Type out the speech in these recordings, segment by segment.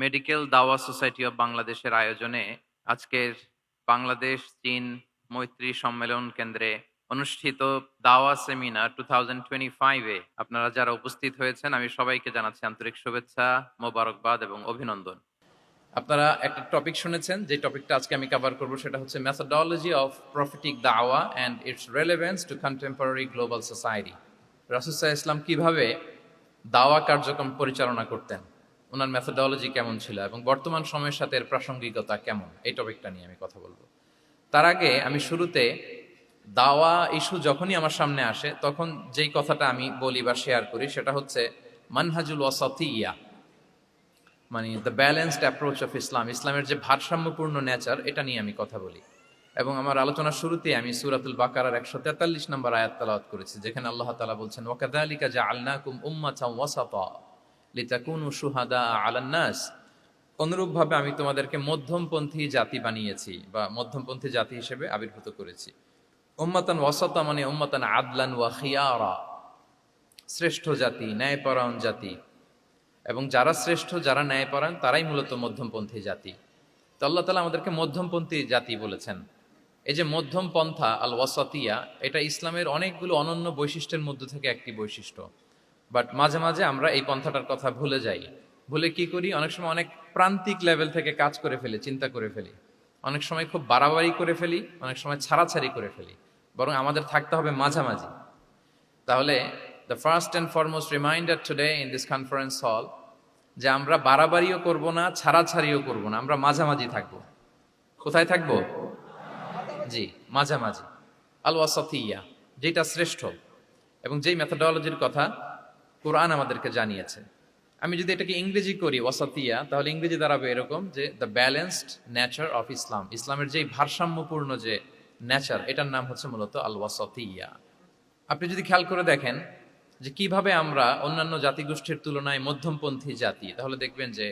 Medical দাওয়া society of বাংলাদেশের আয়োজনে আজকের বাংলাদেশ চীন মৈত্রী সম্মেলন কেন্দ্রে অনুষ্ঠিত দাওয়া সেমিনার 2025-এ আপনারা যারা উপস্থিত হয়েছেন আমি সবাইকে জানাচ্ছি আন্তরিক শুভেচ্ছা, মোবারকবাদ এবং অভিনন্দন। আপনারা একটা টপিক শুনেছেন, যে টপিকটা আজকে আমি কভার করব সেটা হচ্ছে মেথোডোলজি অফ প্রফিটিক দাওয়া and its relevance to contemporary global society. রাসূল সাল্লাল্লাহু আলাইহি ওয়াসাল্লাম কিভাবে দাওয়া কার্যক্রম পরিচালনা করতেন, ওনার মেথোডোলজি কেমন ছিল এবং বর্তমান সময়ের সাথে এর প্রাসঙ্গিকতা কেমন, এই টপিকটা নিয়ে আমি কথা বলবো। তার আগে আমি শুরুতে দাওয়া ইস্যু যখনই আমার সামনে আসে তখন যেই কথাটা আমি বলি বা শেয়ার করি সেটা হচ্ছে মানহাজুল ওয়াসাতিয়া, মানে the balanced approach of Islam, ইসলামের যে ভারসাম্যপূর্ণ নেচার, এটা নিয়ে আমি কথা বলি। এবং আমার আলোচনার শুরুতে আমি সূরাতুল বাকারার 143 নম্বর আয়াত তেলাওয়াত করেছি, যেখানে আল্লাহ তাআলা বলছেন ওয়াকাযালিকা জাআলনাকুম উম্মাতাও ওয়াসাতা লিতাকুনু শুহাদা আলান নাস, অনুরূপভাবে আমি তোমাদেরকে মধ্যমপন্থী জাতি বানিয়েছি বা মধ্যমপন্থী জাতি হিসেবে আবির্ভূত করেছি। উম্মাতান ওয়াসাতা মানে উম্মাতান আদলান ওয়া খিয়ারা, শ্রেষ্ঠ জাতি, ন্যায়পরায়ণ জাতি, এবং যারা শ্রেষ্ঠ যারা ন্যায়পরায়ণ তারাই মূলত মধ্যমপন্থী জাতি। তো আল্লাহ তাআলা আমাদেরকে মধ্যমপন্থী জাতি বলেছেন। এই যে মধ্যম পন্থা আল ওয়াসাতিয়া, এটা ইসলামের অনেকগুলো অনন্য বৈশিষ্ট্যের মধ্যে থেকে একটি বৈশিষ্ট্য। বাট মাঝে মাঝে আমরা এই পন্থাটার কথা ভুলে যাই। ভুলে কি করি, অনেক সময় অনেক প্রান্তিক লেভেল থেকে কাজ করে ফেলি, চিন্তা করে ফেলি, অনেক সময় খুব বাড়াবাড়ি করে ফেলি, অনেক সময় ছাড়াছাড়ি করে ফেলি। বরং আমাদের থাকতে হবে মাঝামাঝি। তাহলে the first and foremost reminder today in this conference hall, যে আমরা বাড়াবাড়িও করব না, ছাড়াছাড়িও করব না, আমরা মাঝামাঝি থাকবো। কোথায় থাকবো? জি, মাঝামাঝি, আল ওয়াসাতিয়া, যেটা শ্রেষ্ঠ এবং যেই মেথোডোলজির কথা কোরআন আমাদেরকে জানিয়েছে। আমি যদি এটাকে ইংরেজি করি ওয়াসাতিয়া, তাহলে ইংরেজি দাঁড়াবে এরকম যে the balanced nature of Islam, ইসলামের যেই ভারসাম্যপূর্ণ যে নেচার, এটার নাম হচ্ছে মূলত আল ওয়াসাতিয়া। আপনি যদি খেয়াল করে দেখেন যে কিভাবে আমরা অন্যান্য জাতিগোষ্ঠীর তুলনায় মধ্যমপন্থী জাতি, তাহলে দেখবেন যে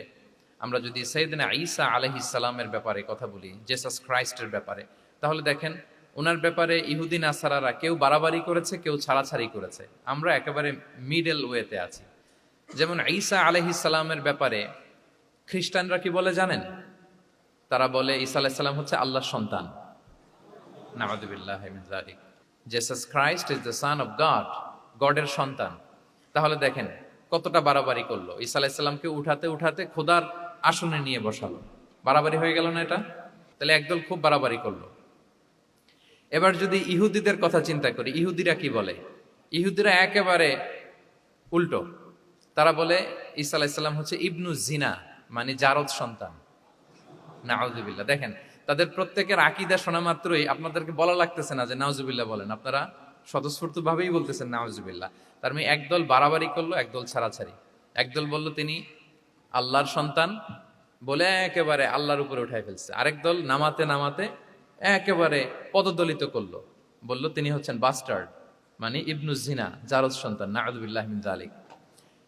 আমরা যদি সাইয়েদনা ঈসা আলাইহিস সালামের ব্যাপারে কথা বলি, জেসাস ক্রাইস্টের ব্যাপারে, তাহলে দেখেন ওনার ব্যাপারে ইহুদি নাসারারা কেউ বাড়াবাড়ি করেছে, কেউ ছাড়াছাড়ি করেছে, আমরা একেবারে মিডল ওয়েতে আছি। যেমন ঈসা আলাইহিস সালামের ব্যাপারে খ্রিস্টানরা কি বলে জানেন? তারা বলে ঈসা আলাইহিস সালাম হচ্ছে আল্লাহর সন্তান। নাউযুবিল্লাহি মিন যালিক। Jesus Christ is the son of God, গডের সন্তান। তাহলে দেখেন কতটা বাড়াবাড়ি করলো, ঈসা আলাইহিস সালামকে উঠাতে উঠাতে খোদার আসনে নিয়ে বসালো। বাড়াবাড়ি হয়ে গেল না এটা? তাহলে একদল খুব বাড়াবাড়ি করলো। এবার যদি ইহুদিদের কথা চিন্তা করি, ইহুদিরা কি বলে? ইহুদিরা একেবারে উল্টো। তারা বলে ঈসা আলাইহিস সালাম হচ্ছে ইবনু জিনা, মানে জারদ সন্তান। নাউযুবিল্লাহ। দেখেন তাদের প্রত্যেকের আকীদা শোনা মাত্রই আপনাদেরকে বলা লাগতেছে না যে নাউযুবিল্লাহ বলেন, আপনারা স্বতঃস্ফূর্ত ভাবেই বলতেছেন নাউযুবিল্লাহ। তার মানে একদল বাড়াবাড়ি করলো, একদল ছাড়াছাড়ি। একদল বলল তিনি আল্লাহর সন্তান বলে একেবারে আল্লাহর উপরে উঠাই ফেলছে, আরেক দল নামাতে নামাতে একেবারে পদদলিত করলো, বলল তিনি হচ্ছেন বাস্টার্ড, মানে ইবনু জিনা, জারদ সন্তান। নাউযুবিল্লাহি মিন যালিক।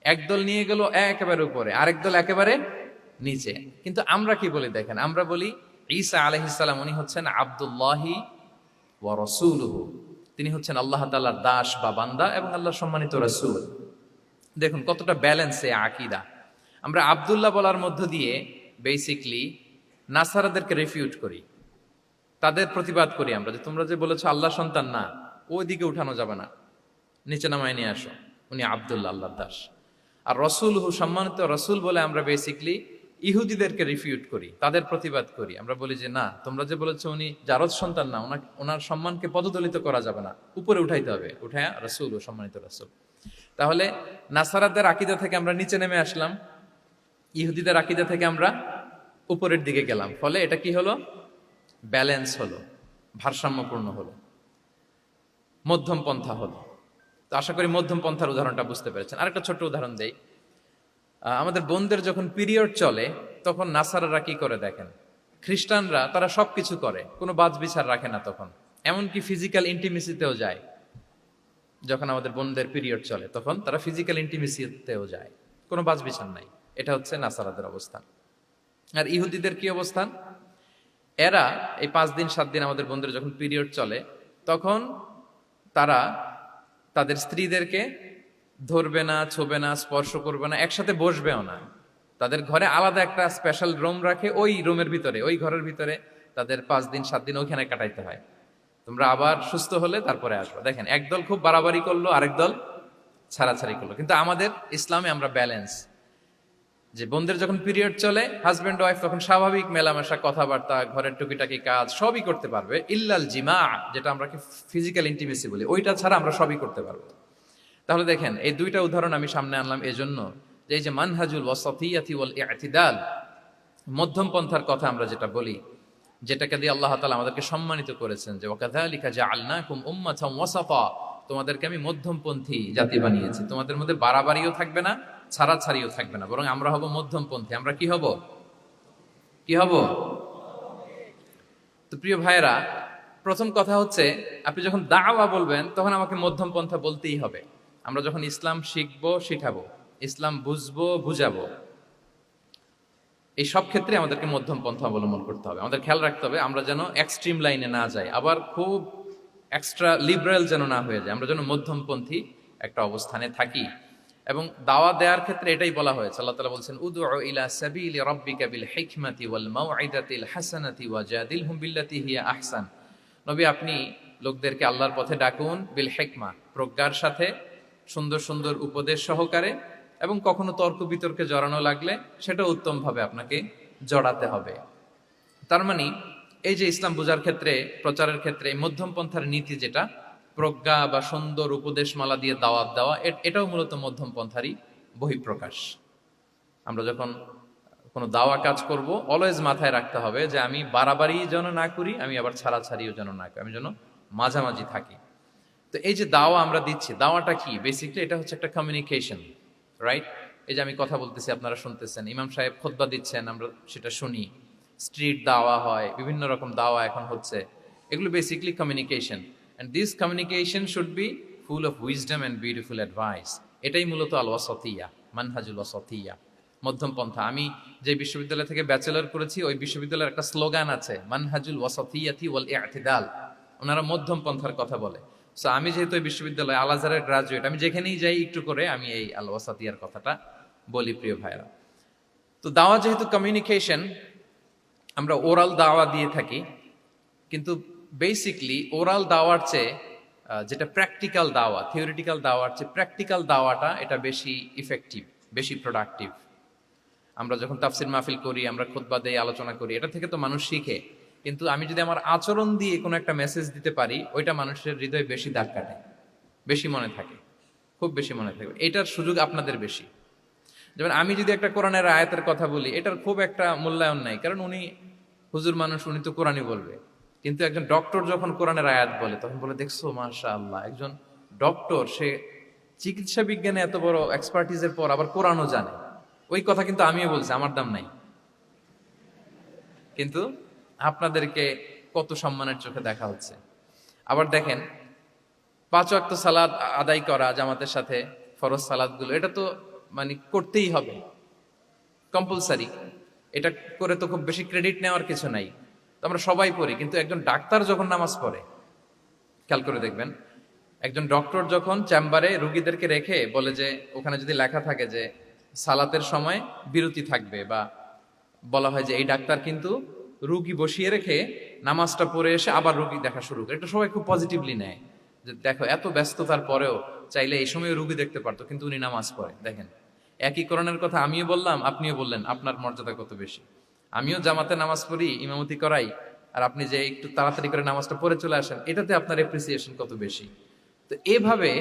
একদল নিয়ে গেল একেবারে উপরে, আরেক দল একেবারে নিচে। কিন্তু আমরা কি বলি দেখেন, আমরা বলি ঈসা আলাইহিস সালাম উনি হচ্ছেন আব্দুল্লাহি ওয়া রাসূলুহু, তিনি হচ্ছেন আল্লাহ তাআলার দাস বা বান্দা এবং আল্লাহর সম্মানিত রাসূল। দেখুন কতটা ব্যালেন্স এই আকীদা। আমরা আব্দুল্লাহ বলার মধ্য দিয়ে বেসিক্যালি নাসারাদেরকে রিফিউট করি, তাদের প্রতিবাদ করি আমরা যে তোমরা যে বলেছো আল্লাহ সন্তান না, ওইদিকে উঠানো যাবে না, নিচে নামায় নিয়ে আসো, উনি আব্দুল্লাহ, আল্লাহর দাস। আর রসুলহু, সম্মানিত রসুল বলে আমরা বেসিক্যালি ইহুদিদেরকে রিফিউট করি, তাদের প্রতিবাদ করি। আমরা বলি যে না, তোমরা যে বলেছো উনি জারদ সন্তান না, ওনার সম্মানকে পদদলিত করা যাবে না, উপরে উঠাইতে হবে, উঠায় রসুল ও সম্মানিত রসুল। তাহলে নাসারাদের আকীদা থেকে আমরা নিচে নেমে আসলাম, ইহুদিদের আকীদা থেকে আমরা উপরের দিকে গেলাম। ফলে এটা কি হলো? ব্যালেন্স হলো, ভারসাম্যপূর্ণ হলো, মধ্যম পন্থা হলো। তো আশা করি মধ্যম পন্থার উদাহরণটা বুঝতে পেরেছেন। আরেকটা ছোট্ট উদাহরণ দেই। আমাদের বোনদের যখন পিরিয়ড চলে তখন নাসারারা কি করে দেখেন, খ্রিস্টানরা তারা সবকিছু করে, কোনো বাজ বিচার রাখে না, তখন এমনকি ফিজিক্যাল ইন্টিমেসিতেও যায়। যখন আমাদের বোনদের পিরিয়ড চলে তখন তারা ফিজিক্যাল ইন্টিমেসিতেও যায়, কোনো বাজ বিচার নাই। এটা হচ্ছে নাসারাদের অবস্থান। আর ইহুদিদের কি অবস্থান? এরা এই 5 দিন 7 দিন আমাদের বোনদের যখন পিরিয়ড চলে তখন তারা তাদের স্ত্রীদেরকে ধরবে না, ছোবে না, স্পর্শ করবে না, একসাথে বসবেও না। তাদের ঘরে আলাদা একটা স্পেশাল রুম রাখে, ওই রুমের ভিতরে, ওই ঘরের ভিতরে তাদের 5 দিন 7 দিন ওইখানে কাটাইতে হয়। তোমরা আবার সুস্থ হলে তারপরে আসবে। দেখেন, একদল খুব বাড়াবাড়ি করলো, আরেক দল ছাড়াছাড়ি করলো। কিন্তু আমাদের ইসলামে আমরা ব্যালেন্স, যে বোনদের যখন পিরিয়ড চলে, হাজবেন্ড ওয়াইফ তখন স্বাভাবিক মেলামেশা, কথাবার্তা, ঘরের টুকিটাকি কাজ সবই করতে পারবে। ইল্লাল জিমা, যেটা আমরা ফিজিক্যাল ইন্টিমেসি বলি, ওইটা ছাড়া আমরা সবই করতে পারবো। তাহলে দেখেন, এই দুইটা উদাহরণ আমি সামনে আনলাম এজন্য যে এই যে মানহাজুল ওয়াসাতিয়াতি ওয়াল ইতিদাল, মধ্যম পন্থার কথা আমরা যেটা বলি, যেটাকে দিয়ে আল্লাহ তাআলা আমাদেরকে সম্মানিত করেছেন, যে ওয়াকাযালিকা জাআলনাকুম উম্মাতাম ওয়াসাতা, তোমাদেরকে আমি মধ্যমপন্থী জাতি বানিয়েছি। তোমাদের মধ্যে বাড়াবাড়িও থাকবে না, ছাড়াছাড়িও থাকবে না, বরং আমরা হব মধ্যমপন্থী। আমরা কি হব? কি হব? তো প্রিয় ভাইয়েরা, প্রথম কথা হচ্ছে, আপনি যখন দাওয়া বলবেন তখন আমাকে মধ্যম পন্থা বলতেই হবে। আমরা যখন ইসলাম শিখবো, শিখাবো, ইসলাম বুঝবো, বুঝাবো, এই সব ক্ষেত্রে আমাদেরকে মধ্যম পন্থা অবলম্বন করতে হবে। আমাদের খেয়াল রাখতে হবে আমরা যেন এক্সট্রিম লাইনে না যাই, আবার খুব এক্সট্রা লিবারেল যেন না হয়ে যায়। আমরা যেন মধ্যমপন্থী একটা অবস্থানে থাকি। এবং দাওয়া দেওয়ার ক্ষেত্রে এটাই বলা হয়েছে, আল্লাহ তাআলা বলছেন, উদউ ইলা সাবিলি রাব্বিকা বিল হিকমাতি ওয়াল মাউইদাতিল হাসানাতি ওয়াজাদিলহুম বিল্লাতি হিয়া আহসান। নবী, আপনি লোকদেরকে আল্লাহর পথে ডাকুন, বিল হিকমা, প্রজ্ঞার সাথে, সুন্দর সুন্দর উপদেশ সহকারে, এবং কখনো তর্ক বিতর্কে জড়ানো লাগলে সেটা উত্তমভাবে আপনাকে জড়াতে হবে। তার মানে এই যে ইসলাম বোঝার ক্ষেত্রে, প্রচারের ক্ষেত্রে এই মধ্যম পন্থার নীতি, যেটা প্রজ্ঞা বা সুন্দর উপদেশমালা দিয়ে দাওয়াত দেওয়া, এটাও মূলত মধ্যম পন্থারই বহিঃপ্রকাশ। আমরা যখন কোনো দাওয়া কাজ করব, অলওয়েজ মাথায় রাখতে হবে যে আমি বাড়াবাড়ি যেন না করি, আমি আবার ছাড়াছাড়িও যেন না করি, আমি যেন মাঝামাঝি থাকি। তো এই যে দাওয়া আমরা দিচ্ছি, দাওয়াটা কি? বেসিক্যালি এটা হচ্ছে একটা কমিউনিকেশন, রাইট? এই যে আমি কথা বলতেছি, আপনারা শুনতেছেন, ইমাম সাহেব খুতবা দিচ্ছেন, আমরা সেটা শুনি, স্ট্রিট দাওয়া হয়, বিভিন্ন রকম দাওয়া এখন হচ্ছে, এগুলো basically communication. And this communication should be full of wisdom and beautiful advice. এটাই মূলত আল ওয়াসাতিয়া, মানহাজুল ওয়াসাতিয়া, মধ্যম পন্থা। আমি যে বিশ্ববিদ্যালয় থেকে ব্যাচেলর করেছি, ওই বিশ্ববিদ্যালয়ের একটা স্লোগান আছে, মানহাজুল ওয়াসাতিয়াতি ওয়াল ইতিদাল। ওনারা মধ্যম পন্থার কথা বলে। সো আমি যেহেতু এই বিশ্ববিদ্যালয় আল আজহারের গ্রাজুয়েট, আমি যেখানেই যাই একটু করে আমি এই আল ওয়াসাতিয়ার কথাটা বলি, প্রিয় ভাইরা। তো দাওয়া যেহেতু কমিউনিকেশন, আমরা ওরাল দাওয়া দিয়ে থাকি, কিন্তু বেসিকলি ওরাল দাওয়ার চেয়ে যেটা প্র্যাকটিক্যাল দাওয়া, থিওরিটিক্যাল দাওয়ার চেয়ে প্র্যাকটিক্যাল দাওয়াটা এটা বেশি ইফেক্টিভ, বেশি প্রোডাক্টিভ। আমরা যখন তাফসির মাহফিল করি, আমরা খুতবা দেই, আলোচনা করি, এটা থেকে তো মানুষ শিখে। কিন্তু আমি যদি আমার আচরণ দিয়ে কোনো একটা মেসেজ দিতে পারি, ওইটা মানুষের হৃদয়ে বেশি দাগ কাটে, বেশি মনে থাকে, খুব বেশি মনে থাকবে। এটার সুযোগ আপনাদের বেশি। যেমন আমি যদি একটা কোরআনের আয়াতের কথা বলি, এটার খুব একটা মূল্যায়ন নাই, কারণ উনি হুজুর মানুষ, উনি তো কোরআনই বলবে। কিন্তু একজন ডক্টর যখন কোরআনের আয়াত বলে, তখন বলে, দেখছো মাশাআল্লাহ, একজন ডক্টর, সে চিকিৎসা বিজ্ঞানে এত বড় এক্সপার্টিজের পর আবার কোরআনও জানে। ওই কথা কিন্তু আমিও বলছি, আমার দাম নাই। কিন্তু আপনাদেরকে কত সম্মানের চোখে দেখা হচ্ছে। আবার দেখেন, 5 ওয়াক্ত সালাত আদায় করা জামাতের সাথে, ফরজ সালাতগুলো, এটা তো মানে করতেই হবে, কম্পালসারি। এটা করে তো খুব বেশি ক্রেডিট নেওয়ার কিছু নাই, তো আমরা সবাই পড়ি। কিন্তু একজন ডাক্তার যখন নামাজ পড়ে, খেয়াল করে দেখবেন, একজন ডক্টর যখন চেম্বারে রুগীদেরকে রেখে বলে যে, ওখানে যদি লেখা থাকে যে সালাতের সময় বিরতি থাকবে, বা বলা হয় যে এই ডাক্তার কিন্তু রুগী বসিয়ে রেখে নামাজটা পড়ে এসে আবার রুগী দেখা শুরু করে, এটা সবাই খুব পজিটিভলি নেয়, যে দেখো এত ব্যস্ততার পরেও চাইলে এই সময় রুগী দেখতে পারতো, কিন্তু উনি নামাজ পড়ে। দেখেন, একই করণের কথা আমিও বললাম, আপনিও বললেন, আপনার মর্যাদা কত বেশি। আমিও জামাতে নামাজ পড়ি, ইমামতি করাই, আর আপনি যে একটু তাড়াতাড়ি করে নামাজটা পড়ে চলে আসেন, এটাতে আপনার এপ্রিসিয়েশন কত বেশি। তো এভাবে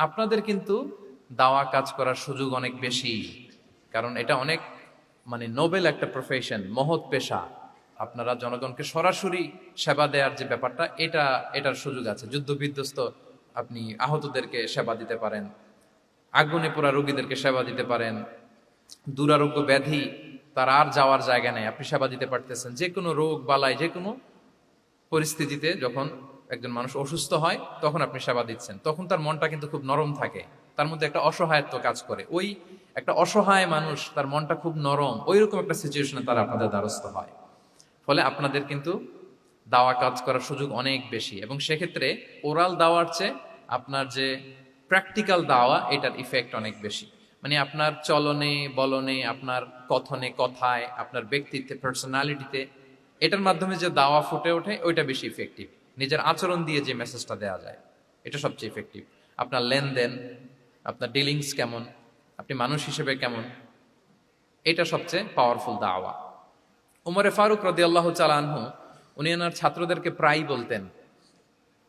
আপনাদের কিন্তু দাওয়া কাজ করার সুযোগ অনেক বেশি, কারণ এটা অনেক মানে নোবেল একটা প্রফেশন, মহৎ পেশা। আপনারা জনগণকে সরাসরি সেবা দেওয়ার যে ব্যাপারটা, এটার সুযোগ আছে। যুদ্ধ বিধ্বস্ত আপনি আহতদেরকে সেবা দিতে পারেন, আগুনে পোড়া রোগীদেরকে সেবা দিতে পারেন, দুরারোগ্য ব্যাধি, তার আর যাওয়ার জায়গা নেই, আপনি সেবা দিতে পারতেছেন। যে কোনো রোগ বালাই, যে কোনো পরিস্থিতিতে যখন একজন মানুষ অসুস্থ হয়, তখন আপনি সেবা দিচ্ছেন, তখন তার মনটা কিন্তু খুব নরম থাকে, তার মধ্যে একটা অসহায়ত্ব কাজ করে। ওই একটা অসহায় মানুষ, তার মনটা খুব নরম, ওই রকম একটা সিচুয়েশনে তারা আপনাদের দ্বারস্থ হয়। ফলে আপনাদের কিন্তু দাওয়া কাজ করার সুযোগ অনেক বেশি, এবং সেক্ষেত্রে ওরাল দাওয়ার চেয়ে আপনার যে প্র্যাকটিক্যাল দাওয়া, এটার ইফেক্ট অনেক বেশি। মানে আপনার চলনে বলনে, আপনার কথনে, কথায়, আপনার ব্যক্তিত্বে, পার্সোনালিটিতে, এটার মাধ্যমে যে দাওয়া ফুটে ওঠে ওইটা বেশি ইফেক্টিভ। নিজের আচরণ দিয়ে যে মেসেজটা দেওয়া যায় এটা সবচেয়ে ইফেক্টিভ। আপনার লেনদেন, আপনার ডিলিংস কেমন, আপনি মানুষ হিসেবে কেমন, এটা সবচেয়ে পাওয়ারফুল দাওয়া। উমরে ফারুক রাদিয়াল্লাহু তাআলা আনহু উনি ওনার ছাত্রদেরকে প্রায় বলতেন,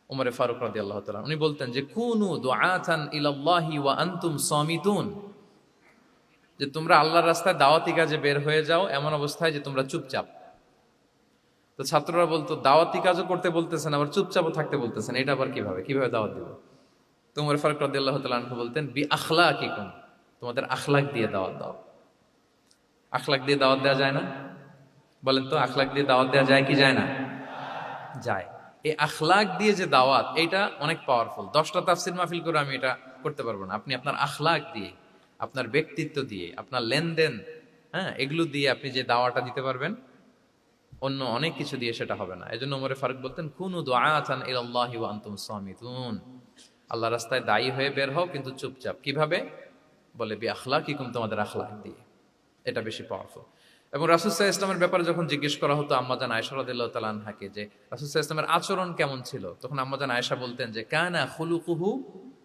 উমরে ফারুক রাদিয়াল্লাহু তাআলা উনি বলতেন যে কুনু দুআতান ইলাল্লাহি ওয়া আনতুম সামিতুন, যে তোমরা আল্লাহর রাস্তায় দাওয়াতি কাজে বের হয়ে যাও এমন অবস্থায় যে তোমরা চুপচাপ। তো ছাত্ররা বলতো দাওয়াতি কাজও করতে বলতেছেন আবার চুপচাপও থাকতে বলতেছেন, এটা আবার কিভাবে দাওয়াত দিব? তো উমর ফারুক রাদিয়াল্লাহু তাআলা আনহু বলতেন বি আখলাকিকুম, তোমাদের আখলাক দিয়ে দাওয়াত দাও। আখলাক দিয়ে দাওয়াত দেওয়া যায় না? বলেন তো, আখলাক দিয়ে দাওয়াত দেওয়া যায় কি যায় না? যায়। এই আখলাক দিয়ে যে দাওয়াত, এটা অনেক পাওয়ারফুল। 10টা তাফসির মাহফিল করে আমি এটা করতে পারবো না। আপনি আপনার আখলাক দিয়ে, আপনার ব্যক্তিত্ব দিয়ে, আপনার লেনদেন, হ্যাঁ, এগুলো দিয়ে আপনি যে দাওয়াটা দিতে পারবেন, অন্য অনেক কিছু দিয়ে সেটা হবে না। এজন্য ওমরে ফারুক বলতেন কুনু দুআতান ইলাল্লাহি ওয়া আনতুম সামিতুন, আল্লাহ রাস্তায় দায়ী হয়ে বের হও কিন্তু চুপচাপ। কিভাবে? বলে বি আখলাকিকুম, তোমাদের আখলাক দিয়ে। এটা বেশি পাওয়ারফুল। এবং রাসূল সাল্লাল্লাহু আলাইহি ওয়াসাল্লামের ব্যাপারে যখন জিজ্ঞেস করা হতো আম্মাজান আয়েশা রাদিয়াল্লাহু তাআলা আনহাকে যে রাসূল সাল্লাল্লাহু আলাইহি ওয়াসাল্লামের আচরণ কেমন ছিল, তখন আম্মাজান আয়েশা বলতেন যে কানা খুলুকুহু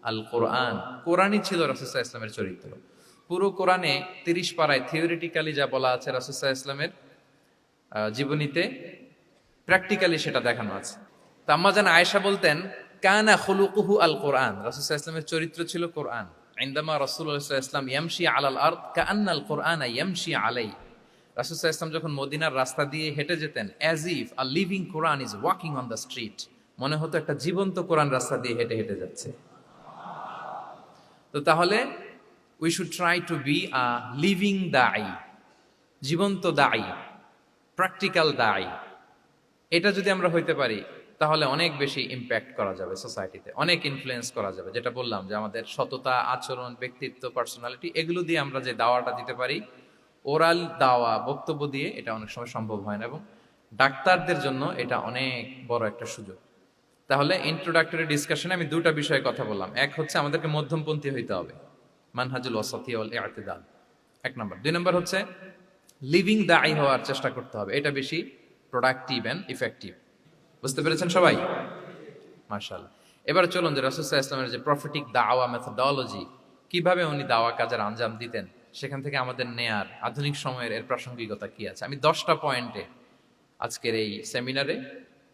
আল কোরআন, কোরআনই ছিল রাসূল সাল্লাল্লাহু আলাইহি ওয়াসাল্লামের চরিত্র। পুরো কোরআনে 30 পারায় থিওরিটিক্যালি যা বলা আছে রাসূল সাল্লাল্লাহু আলাইহি ওয়াসাল্লামের জীবনীতে প্র্যাকটিক্যালি সেটা দেখানো আছে। তো আম্মাজান আয়েশা বলতেন কানা খুলুকুহু আল কোরআন, রাসূল সাল্লাল্লাহু আলাইহি ওয়াসাল্লামের চরিত্র ছিল কোরআন। ইনদামা রাসূলুল্লাহ সাল্লাল্লাহু আলাইহি ওয়াসাল্লাম ইয়ামশি আলাল আরদ কাআন্নাল কোরআনা ইয়ামশি আলাইহি, রাসূল সাল্লাল্লাহু আলাইহি ওয়াসাল্লাম যখন মদিনার রাস্তা দিয়ে হেঁটে যেতেন, as if a living Quran is walking on the street, মনে হতো একটা জীবন্ত কোরআন রাস্তা দিয়ে হেঁটে হেঁটে যাচ্ছে। তো তাহলে we should try to be a living দাঈ, জীবন্ত দাঈ, প্র্যাকটিক্যাল দাঈ। এটা যদি আমরা হইতে পারি তাহলে অনেক বেশি ইম্প্যাক্ট করা যাবে সোসাইটিতে, অনেক ইনফ্লুয়েন্স করা যাবে। যেটা বললাম যে আমাদের সততা, আচরণ, ব্যক্তিত্ব, পার্সোনালিটি, এগুলো দিয়ে আমরা যে দাওয়াটা দিতে পারি, ওরাল দাওয়া, বক্তব্য দিয়ে এটা অনেক সময় সম্ভব হয় না। এবং ডাক্তারদের জন্য এটা অনেক বড় একটা সুযোগ। তাহলে ইন্ট্রোডাক্টরি ডিসকাশনে আমি দুটা বিষয়ে কথা বললাম। এক হচ্ছে আমাদেরকে মধ্যমপন্থী হইতে হবে, মানহাজুল ওয়াসাতি ওয়াল ইআতিদাল, 1 নম্বর। 2 নম্বর হচ্ছে লিভিং দাঈ হওয়ার চেষ্টা করতে হবে, এটা বেশি প্রোডাক্টিভ এন্ড ইফেক্টিভ। বুঝতে পেরেছেন সবাই? মাশাআল্লাহ। এবার চলুন যে রাসূল সাল্লাল্লাহু আলাইহি ওয়াসাল্লামের যে প্রফেটিক দাওয়া মেথোডোলজি, কিভাবে উনি দাওয়া কাজের আঞ্জাম দিতেন, সেখান থেকে আমাদের নেয়ার আধুনিক সময়ের এর প্রাসঙ্গিকতা কি আছে, আমি 10টা পয়েন্টে আজকের এই সেমিনারে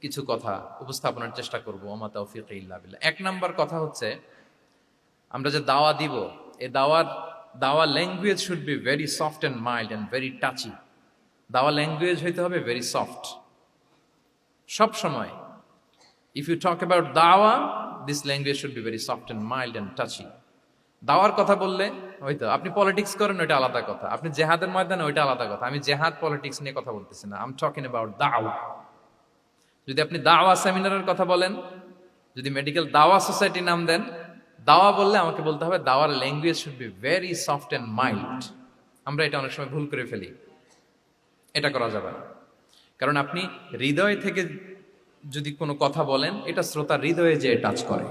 কিছু কথা উপস্থাপনের চেষ্টা করব। ওমা তাওফীকি ইল্লা বিল্লাহ। 1 নাম্বার কথা হচ্ছে, আমরা যে দাওয়া দিব, এই দাওয়া language should be very soft and mild and very touchy. দাওয়া ল্যাঙ্গুয়েজ হইতে হবে ভেরি সফট। সব সময় ইফ ইউ টক অ্যাবাউট দাওয়া, this language should be very soft and mild and touchy. দাওয়ার কথা বললে হয়তো আপনি পলিটিক্স করেন, ওইটা আলাদা কথা। আপনি জেহাদের ময়দানে, ওইটা আলাদা কথা। আমি জেহাদ পলিটিক্স নিয়ে কথা বলতেছি না, আই এম টকিং অ্যাবাউট দাওয়া। যদি আপনি দাওয়া সেমিনারের কথা বলেন, যদি মেডিকেল দাওয়া সোসাইটি নাম দেন, দাওয়া বললে আমাকে বলতে হবে দাওয়ার language should be very soft and mild. আমরা এটা অনেক সময় ভুল করে ফেলি, এটা করা যাবে না। কারণ আপনি হৃদয় থেকে যদি কোনো কথা বলেন, এটা শ্রোতার হৃদয়ে যে টাচ করে।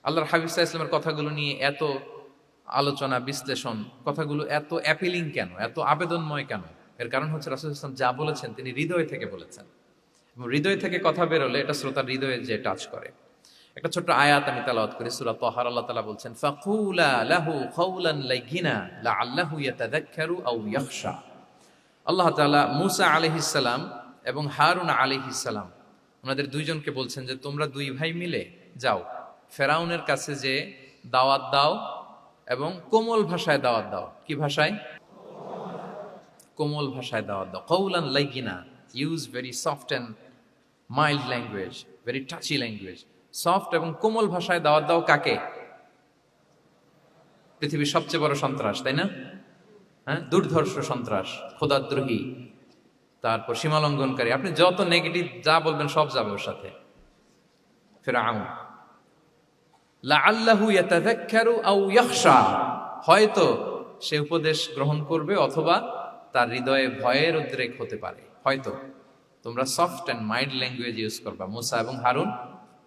আল্লাহর হাবিব সাল্লাল্লাহু আলাইহি ওয়াসাল্লামের কথাগুলো নিয়ে এত আলোচনা, বিশ্লেষণ, কথাগুলো এত অ্যাপিলিং কেন, এত আবেদনময় কেন? এর কারণ হচ্ছে রাসূল সাল্লাল্লাহু আলাইহি ওয়াসাল্লাম যা বলেছেন তিনি হৃদয় থেকে বলেছেন, এবং হৃদয় থেকে কথা বেরোলে এটা শ্রোতার হৃদয়ে যে টাচ করে। একটা ছোট্ট আয়াত আমি তেলাওয়াত করি, সূরা তাহার। আল্লাহ তাআলা বলছেন ফাকুলা লাহু কাওলান লাইয়িনা লাআল্লাহু ইয়াতাযাক্কারু আও ইয়াখশা। আল্লাহ তাআলা মূসা আলাইহিস সালাম এবং হারুন আলাইহিস সালাম, ওনাদের দুইজনকে বলছেন যে তোমরা দুই ভাই মিলে যাও ফেরাউনের কাছে, যে দাওয়াত দাও এবং কোমল ভাষায় দাওয়াত দাও। কি ভাষায়? কোমল ভাষায় দাওয়াত দাও। কাওলান লাইয়িনা, use very soft and mild language, very touchy language. Soft এবং কোমল ভাষায় দাওয়াত দাও কাকে? পৃথিবীর সবচেয়ে বড় সন্ত্রাস, তাই না? হ্যাঁ, দুর্ধর্ষ সন্ত্রাস, খোদাদ্রোহী, তারপর সীমালঙ্ঘনকারী। আপনি যত নেগেটিভ যা বলবেন সব যাবে ওর সাথে। ফিরআউন, লাআল্লাহু ইয়াতাযাক্কারু আও ইয়াখশা, হয়তো সে উপদেশ গ্রহণ করবে অথবা তার হৃদয়ে ভয়ের উদ্রেক হতে পারে। হয়তো তোমরা soft and mild language use করবা। মুসা এবং হারুন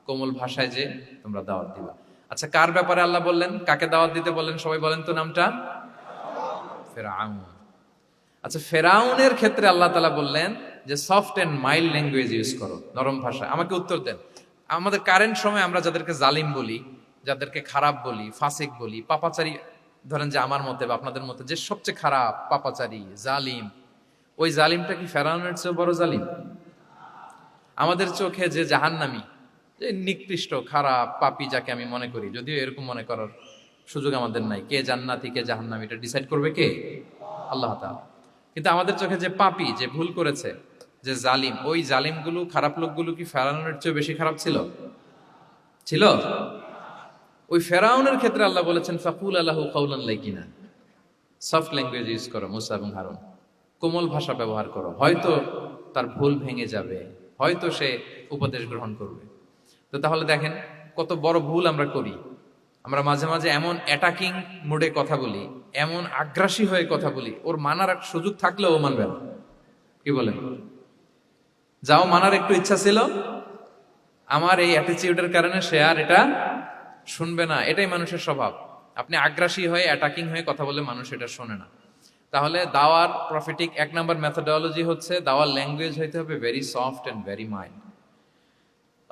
কোমল ভাষায় যে তোমরা দাওয়াত দিবা। আচ্ছা, কার ব্যাপারে আল্লাহ বললেন, কাকে দাওয়াত দিতে বললেন? সবাই বলেন তো নামটা। ফিরআউন। আচ্ছা, ফেরাউনের ক্ষেত্রে আল্লাহ তাআলা বললেন যে soft and mild language use করো, নরম ভাষা। আমাকে উত্তর দেন, আমাদের কারেন্ট সময় আমরা যাদেরকে জালিম বলি, যাদেরকে খারাপ বলি, ফাসিক বলি, পাপাচারী, ধরেন যে আমার মতে বা আপনাদের মতে যে সবচেয়ে খারাপ, পাপাচারী, জালিম, ওই জালিমটা কি ফেরাউনের চেয়ে বড় জালিম? আমাদের চোখে যে জাহান্নামী, যে নিকৃষ্ট খারাপ পাপী যাকে আমি মনে করি, যদিও এরকম মনে করার সুযোগ আমাদের নাই, কে জান্নাতি কে জাহান্নামী এটা ডিসাইড করবে কে? আল্লাহ তাআলা। কিন্তু আমাদের চোখে যে পাপী, যে ভুল করেছে, যে জালিম, ওই জালিমগুলো, খারাপ লোকগুলো কি ফেরাউনের চেয়ে বেশি খারাপ ছিল? ছিল? ওই ফেরাউনের ক্ষেত্রে আল্লাহ বলেছেন ফাকুল আলাহু কাউলান লাইকিনা, সফট ল্যাঙ্গুয়েজ ইউজ করো মুসা এবং হারুন, কোমল ভাষা ব্যবহার করো, হয়তো তার ভুল ভেঙে যাবে, হয়তো সে উপদেশ গ্রহণ করবে। তো তাহলে দেখেন কত বড় ভুল আমরা করি। আমরা মাঝে মাঝে এমন অ্যাটাকিং মুডে কথা বলি, এমন আগ্রাসী হয়ে কথা বলি, ওর মানার এক সুযোগ থাকলেও ও মানবে না। কি বলেন? যাও মানার একটু ইচ্ছা ছিল, আমার এই অ্যাটিটিউডের কারণে সে আর এটা শুনবে না। এটাই মানুষের স্বভাব। আপনি আগ্রাসী হয়ে অ্যাটাকিং হয়ে কথা বলে মানুষ এটা শোনে না। তাহলে দাওয়ার প্রফিটিক এক নাম্বার মেথোডোলজি হচ্ছে দাওয়ার ল্যাঙ্গুয়েজ হইতে হবে very soft and very mild.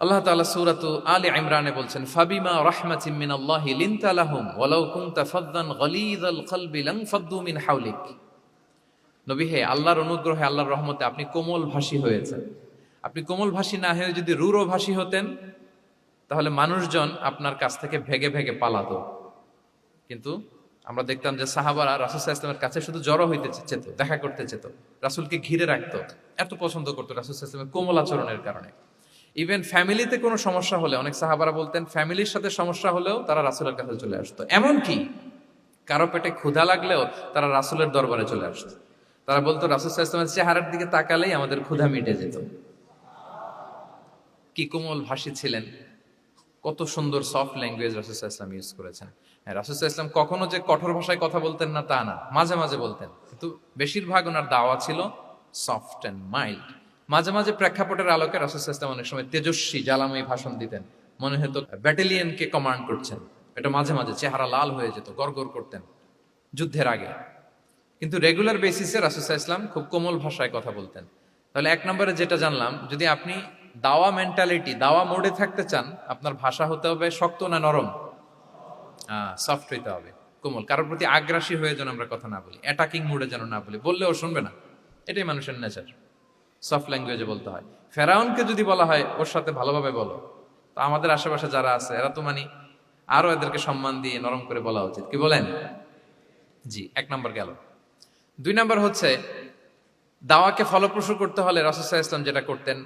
Allah তাআলা সূরাতু আলে ইমরানে বলছেন ফাবিমা রাহমাতিম মিনাল্লাহি লিনতা লাহুম ওয়ালাউ কুনতা ফাদদান গালিযাল কলবি লানফাদ্দু মিন হাওলিক। নবী হে, আল্লাহর অনুগ্রহে, আল্লাহর রহমতে আপনি কোমল ভাষী হয়েছেন। আপনি কোমল ভাষী না হয়ে যদি রূঢ় ভাষী হতেন, তাহলে মানুষজন আপনার কাছ থেকে ভেগে ভেগে পালাতো। কিন্তু আমরা দেখতাম যে সাহাবারা রাসূল সাল্লাল্লাহু আলাইহি ওয়াসাল্লামের কাছে শুধু জড়ো হইতে চেত, দেখা করতে চেত, রাসূলকে ঘিরে রাখতো, এত পছন্দ করতো রাসূল সাল্লাল্লাহু আলাইহি ওয়াসাল্লামের কোমল আচরণের কারণে। ইভেন ফ্যামিলিতে কোনো সমস্যা হলে, অনেক সাহাবারা বলতেন ফ্যামিলির সাথে সমস্যা হলেও তারা রাসূলের কাছে চলে আসতো। এমনকি কারো পেটে ক্ষুধা লাগলেও তারা রাসূলের দরবারে চলে আসতো। তারা বলতো রাসূল সাল্লাল্লাহু আলাইহি ওয়াসাল্লামের চেহারার দিকে তাকালেই আমাদের ক্ষুধা মিটে যেত। কি কোমল ভাষী ছিলেন, কত সুন্দর সফট ল্যাঙ্গুয়েজ রাসূল সাল্লাল্লাহু আলাইহি ওয়াসাল্লাম ইউজ করেছেন। হ্যাঁ, রাসূল সাল্লাল্লাহু আলাইহি ওয়াসাল্লাম কখনো যে কঠোর ভাষায় কথা বলতেন না তা না, মাঝে মাঝে বলতেন, কিন্তু বেশিরভাগ ওনার দাওয়া ছিল সফট অ্যান্ড মাইল্ড। মাঝে মাঝে প্রেক্ষাপটের আলোকে রাসূল সাল্লাল্লাহু আলাইহি ওয়াসাল্লাম অনেক সময় তেজস্বী জ্বালাময়ী ভাষণ দিতেন, মনে হতো ব্যাটালিয়নকে কমান্ড করছেন। এটা মাঝে মাঝে চেহারা লাল হয়ে যেত, গড়গড় করতেন যুদ্ধের আগে। কিন্তু রেগুলার বেসিসে রাসূল সাল্লাল্লাহু আলাইহি ওয়াসাল্লাম খুব কোমল ভাষায় কথা বলতেন। তাহলে এক নম্বরে যেটা জানলাম, যদি আপনি দাওয়া মেন্টালিটি, দাওয়া মোডে থাকতে চান, আপনার ভাষা হতে হবে শক্ত না নরম? সফট হইতে হবে, কোমল। কারোর প্রতি আগ্রাসী হয়ে যেন আমরা কথা না বলি, অ্যাটাকিং মুডে যেন না বলি, বললেও শুনবে না। এটাই মানুষের নেচার, সফট ল্যাঙ্গুয়েজে বলতে হয়। ফেরাউনকে যদি বলা হয় ওর সাথে ভালোভাবে বলো, তো আমাদের আশেপাশে যারা আছে এরা তো আরো এদেরকে সম্মান দিয়ে নরম করে বলা উচিত। কি বলেন? জি, এক নম্বর গেল। দুই নম্বর হচ্ছে দাওয়াকে ফলপ্রসূ করতে হলে রাসূল সাল্লাল্লাহু আলাইহি ওয়াসাল্লাম যেটা করতেন,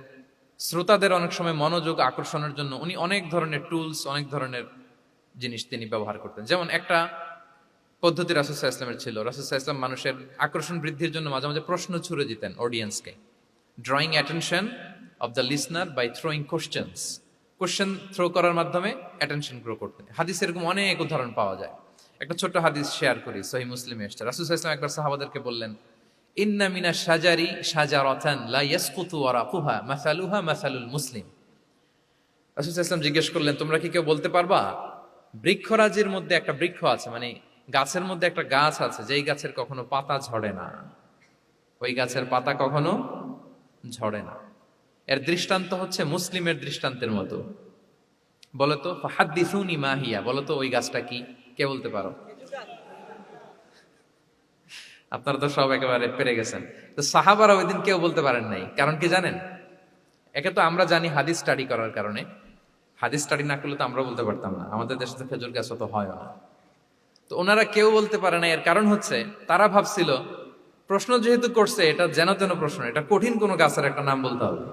শ্রোতাদের অনেক সময় মনোযোগ আকর্ষণের জন্য উনি অনেক ধরনের টুলস, অনেক ধরনের জিনিস তিনি ব্যবহার করতেন। যেমন একটা পদ্ধতি রাসূল সাল্লাল্লাহু আলাইহি ওয়াসাল্লামের ছিল, রাসূল সাল্লাল্লাহু আলাইহি ওয়াসাল্লাম মানুষের আকর্ষণ বৃদ্ধির জন্য মাঝে মাঝে প্রশ্ন ছুড়ে দিতেন অডিয়েন্সকে, drawing attention of the listener by throwing questions. Question throw করার মাধ্যমে অ্যাটেনশন গ্রো করতেন। হাদিসে এরকম অনেক উদাহরণ পাওয়া যায়। একটা ছোট্ট হাদিস শেয়ার করি, সহিহ মুসলিমে এসেছে। রাসূল সাল্লাল্লাহু আলাইহি ওয়াসাল্লাম একবার সাহাবাদেরকে বললেন, ইন্না মিনাশ শাজারি শাজারাতান লা ইয়াসকুতু ওয়ারাকুহা মাসালুহা মাসালুল মুসলিম। রাসূল সাল্লাল্লাহু আলাইহি ওয়াসাল্লাম জিজ্ঞেস করলেন, তোমরা কি কেউ বলতে পারবা বৃক্ষরাজির মধ্যে একটা বৃক্ষ আছে, গাছের মধ্যে একটা গাছ আছে যেই গাছের কখনো পাতা ঝরে না, ওই গাছের পাতা কখনো ঝরে না। এর দৃষ্টান্ত হচ্ছে মুসলিমের দৃষ্টান্তের মতো। বলতো ফাহাদ্দিসুনি মা হিয়া, বলতো ওই গাছটা কি? কে বলতে পারো? আপনারা তো সব একেবারে পেরে গেছেন। তো সাহাবারা ওই দিন কেউ বলতে পারেন নাই। কারণ কি জানেন? একে তো আমরা জানি হাদিস স্টাডি করার কারণে। হাদিস স্টাডি না করলে তো আমরা বলতে পারতাম না, আমাদের দেশে তো খেজুর গাছ অত হয় না। তো ওনারা কেউ বলতে পারে না। এর কারণ হচ্ছে তারা ভাবছিল প্রশ্ন যেহেতু করছে, এটা যেন তেন প্রশ্ন, এটা কঠিন কোনো গাছের একটা নাম বলতে হবে।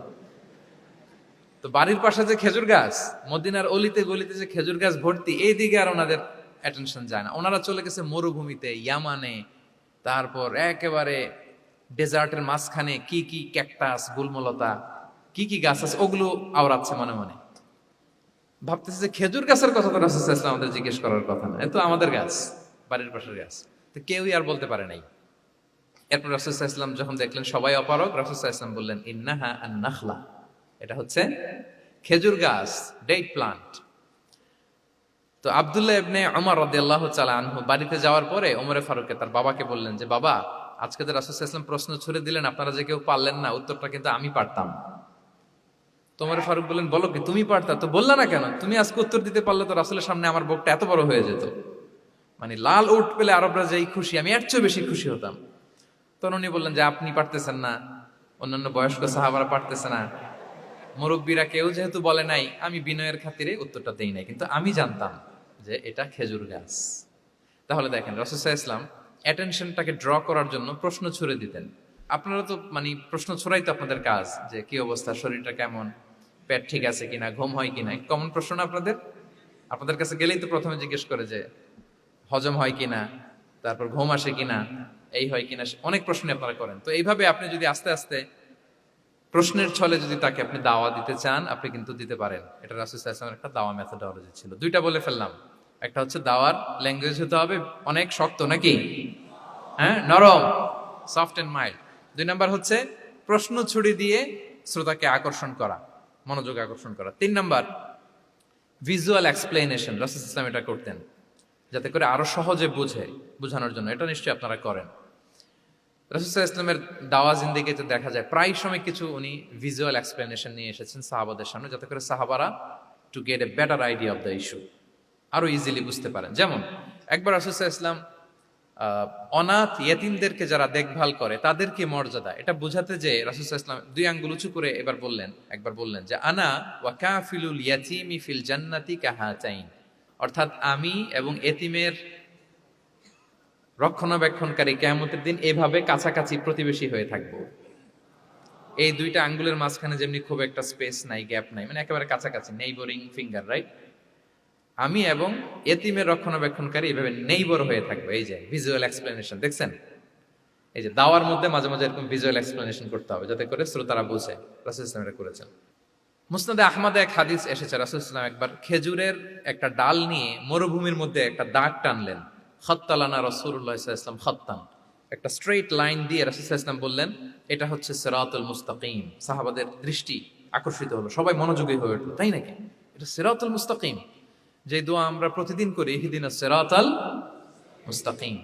তো বাড়ির পাশে যে খেজুর গাছ, মদিনার অলিতে গলিতে যে খেজুর গাছ ভর্তি, এই দিকে আর ওনাদের অ্যাটেনশন যায় না। ওনারা চলে গেছে মরুভূমিতে, ইয়ামানে, তারপর একেবারে ডেজার্টের মাঝখানে কি কি ক্যাকটাস, গুলমলতা, কি কি গাছ আছে ওগুলো আওড়াচ্ছে মনে মনে। ভাবতেছে যে খেজুর গাছের কথা তো রাসূল সাল্লাল্লাহু আলাইহি ওয়াসাল্লাম আমাদের জিজ্ঞেস করার কথা না, এ তো আমাদের গাছ, বাড়ির পাশের গাছ। তো কেউই আর বলতে পারে নাই। এরপর রাসূল সাল্লাল্লাহু আলাইহি ওয়াসাল্লাম যখন দেখলেন সবাই অপারগ, রাসূল সাল্লাল্লাহু আলাইহি ওয়াসাল্লাম বললেন, ইন্নাহা আন-নাখলা, এটা হচ্ছে খেজুর গাছ, ডেট প্লান্ট। তো আব্দুল্লাহ ইবনে উমর রাদিয়াল্লাহু তাআলা আনহু বাড়িতে যাওয়ার পরে ওমরে ফারুককে তার বাবাকে বললেন যে, বাবা, আজকে যে রাসূল সাল্লাল্লাহু আলাইহি ওয়াসাল্লাম প্রশ্ন ছুড়ে দিলেন, আপনারা যে কেউ পারলেন না, উত্তরটা কিন্তু আমি পারতাম। তোমার ফারুক বললেন, বলো কি তুমি পারতা? তো বললা না কেন? তুমি আজকে উত্তর দিতে পারলে তো রাসূলের সামনে আমার বুকটা এত বড় হয়ে যেত। মানে লাল উট পেলে আরবরা যেই খুশি, আমি এর চেয়ে বেশি খুশি হতাম। তখন উনি বললেন যে আপনি পারতেছেন না, অন্যান্য বয়স্ক সাহাবারা পারতেছে না, মুরব্বীরা কেউ যেহেতু বলে নাই, আমি বিনয়ের খাতিরে উত্তরটা দেই নাই, কিন্তু আমি জানতাম যে এটা খেজুর গাছ। তাহলে দেখেন রাসূল সাল্লাল্লাহু আলাইহি ওয়াসাল্লাম অ্যাটেনশনটাকে ড্র করার জন্য প্রশ্ন ছুড়ে দিতেন। আপনারা তো মানে প্রশ্ন ছড়াই তো আপনাদের কাজ, যে কি অবস্থা, শরীরটা কেমন, পেট ঠিক আছে কিনা, ঘুম হয় কিনা, কমন প্রশ্ন না আপনাদের? আপনাদের কাছে গেলেই তো প্রথমে জিজ্ঞেস করে যে হজম হয় কিনা, তারপর ঘুম আসে কিনা, এই হয় কিনা, অনেক প্রশ্ন আপনারা করেন। তো এইভাবে আপনি যদি আস্তে আস্তে প্রশ্নের ছলে যদি তাকে আপনি দাওয়া দিতে চান, আপনি কিন্তু দিতে পারেন। এটা রাসূল সাল্লাল্লাহু আলাইহি ওয়াসাল্লামের একটা দাওয়া মেথোডোলজি ছিল। দুইটা বলে ফেললাম, একটা হচ্ছে দাওয়ার ল্যাঙ্গুয়েজ হতে হবে অনেক শক্ত, নাকি হ্যাঁ নরম, সফট এন্ড মাইল্ড। দুই নাম্বার হচ্ছে প্রশ্ন ছুড়ে দিয়ে শ্রোতাকে আকর্ষণ করা, মনোযোগ আকর্ষণ করা। তিন নাম্বার ভিজুয়াল এক্সপ্লেনেশন, রাসূল সাল্লাল্লাহু আলাইহি ওয়াসাল্লাম এটা করতেন যাতে করে আরো সহজে বোঝানোর জন্য। এটা নিশ্চয়ই আপনারা করেন। রাসূল সাল্লাল্লাহু আলাইহি ওয়াসাল্লামের দাওয়া জিন্দেগিতে দেখা যায় প্রায় সময় কিছু উনি ভিজুয়াল এক্সপ্লেনেশন নিয়ে এসেছেন সাহাবাদের সামনে, যাতে করে সাহাবারা to get a better idea of the issue, আরো ইজিলি বুঝতে পারেন। যেমন একবার রাসূল সাল্লাল্লাহু আলাইহি ওয়াসাল্লাম অনাথ ইয়েতিমদেরকে যারা দেখভাল করে তাদেরকে মর্যাদা, এটা বোঝাতে যে রাসূল সাল্লাল্লাহু আলাইহি ওয়াসাল্লাম দুই আঙ্গুল উঁচু করে একবার বললেন যে আনা ওয়া কাফিলুল ইয়াতীমি ফিল জান্নাতি কাহাতাইন, অর্থাৎ আমি এবং এতিমের রক্ষণাবেক্ষণকারী কিয়ামতের দিন এভাবে কাছাকাছি প্রতিবেশী হয়ে থাকবো। এই দুইটা আঙ্গুলের মাঝখানে যেমনি খুব একটা স্পেস নাই, গ্যাপ নাই, মানে একেবারে কাছাকাছি, নেইবরিং ফিঙ্গার, রাইট? আমি এবং এতিমের রক্ষণাবেক্ষণকারী এভাবে নেইবর হয়ে থাকবো। এই যে ভিজুয়াল এক্সপ্লেনেশন দেখছেন, এই যে দাওয়ার মধ্যে মাঝে মাঝে এরকম ভিজুয়াল এক্সপ্লেনেশন করতে হবে যাতে করে শ্রোতারা বুঝে। রাসূল ইসলাম এটা করেছেন। মুসনাদে আহমদে এক হাদিস এসেছে, রাসূল ইসলাম একবার খেজুরের একটা ডাল নিয়ে মরুভূমির মধ্যে একটা দাগ টানলেন। খত্তালানা রাসূলুল্লাহ সাল্লাল্লাহু আলাইহি ওয়াসাল্লাম খত্তান, একটা স্ট্রেইট লাইন দিয়ে রাসূল সাল্লাল্লাহু আলাইহি ওয়াসাল্লাম বললেন এটা হচ্ছে সিরাতুল মুস্তাকিম। সাহাবাদের দৃষ্টি আকর্ষিত হলো, সবাই মনোযোগী হয়ে উঠলো, তাই নাকি? এটা সিরাতুল মুস্তাকিম, যে দোয়া আমরা প্রতিদিন করি, ইহদিনাস সিরাতাল মুস্তাকিম।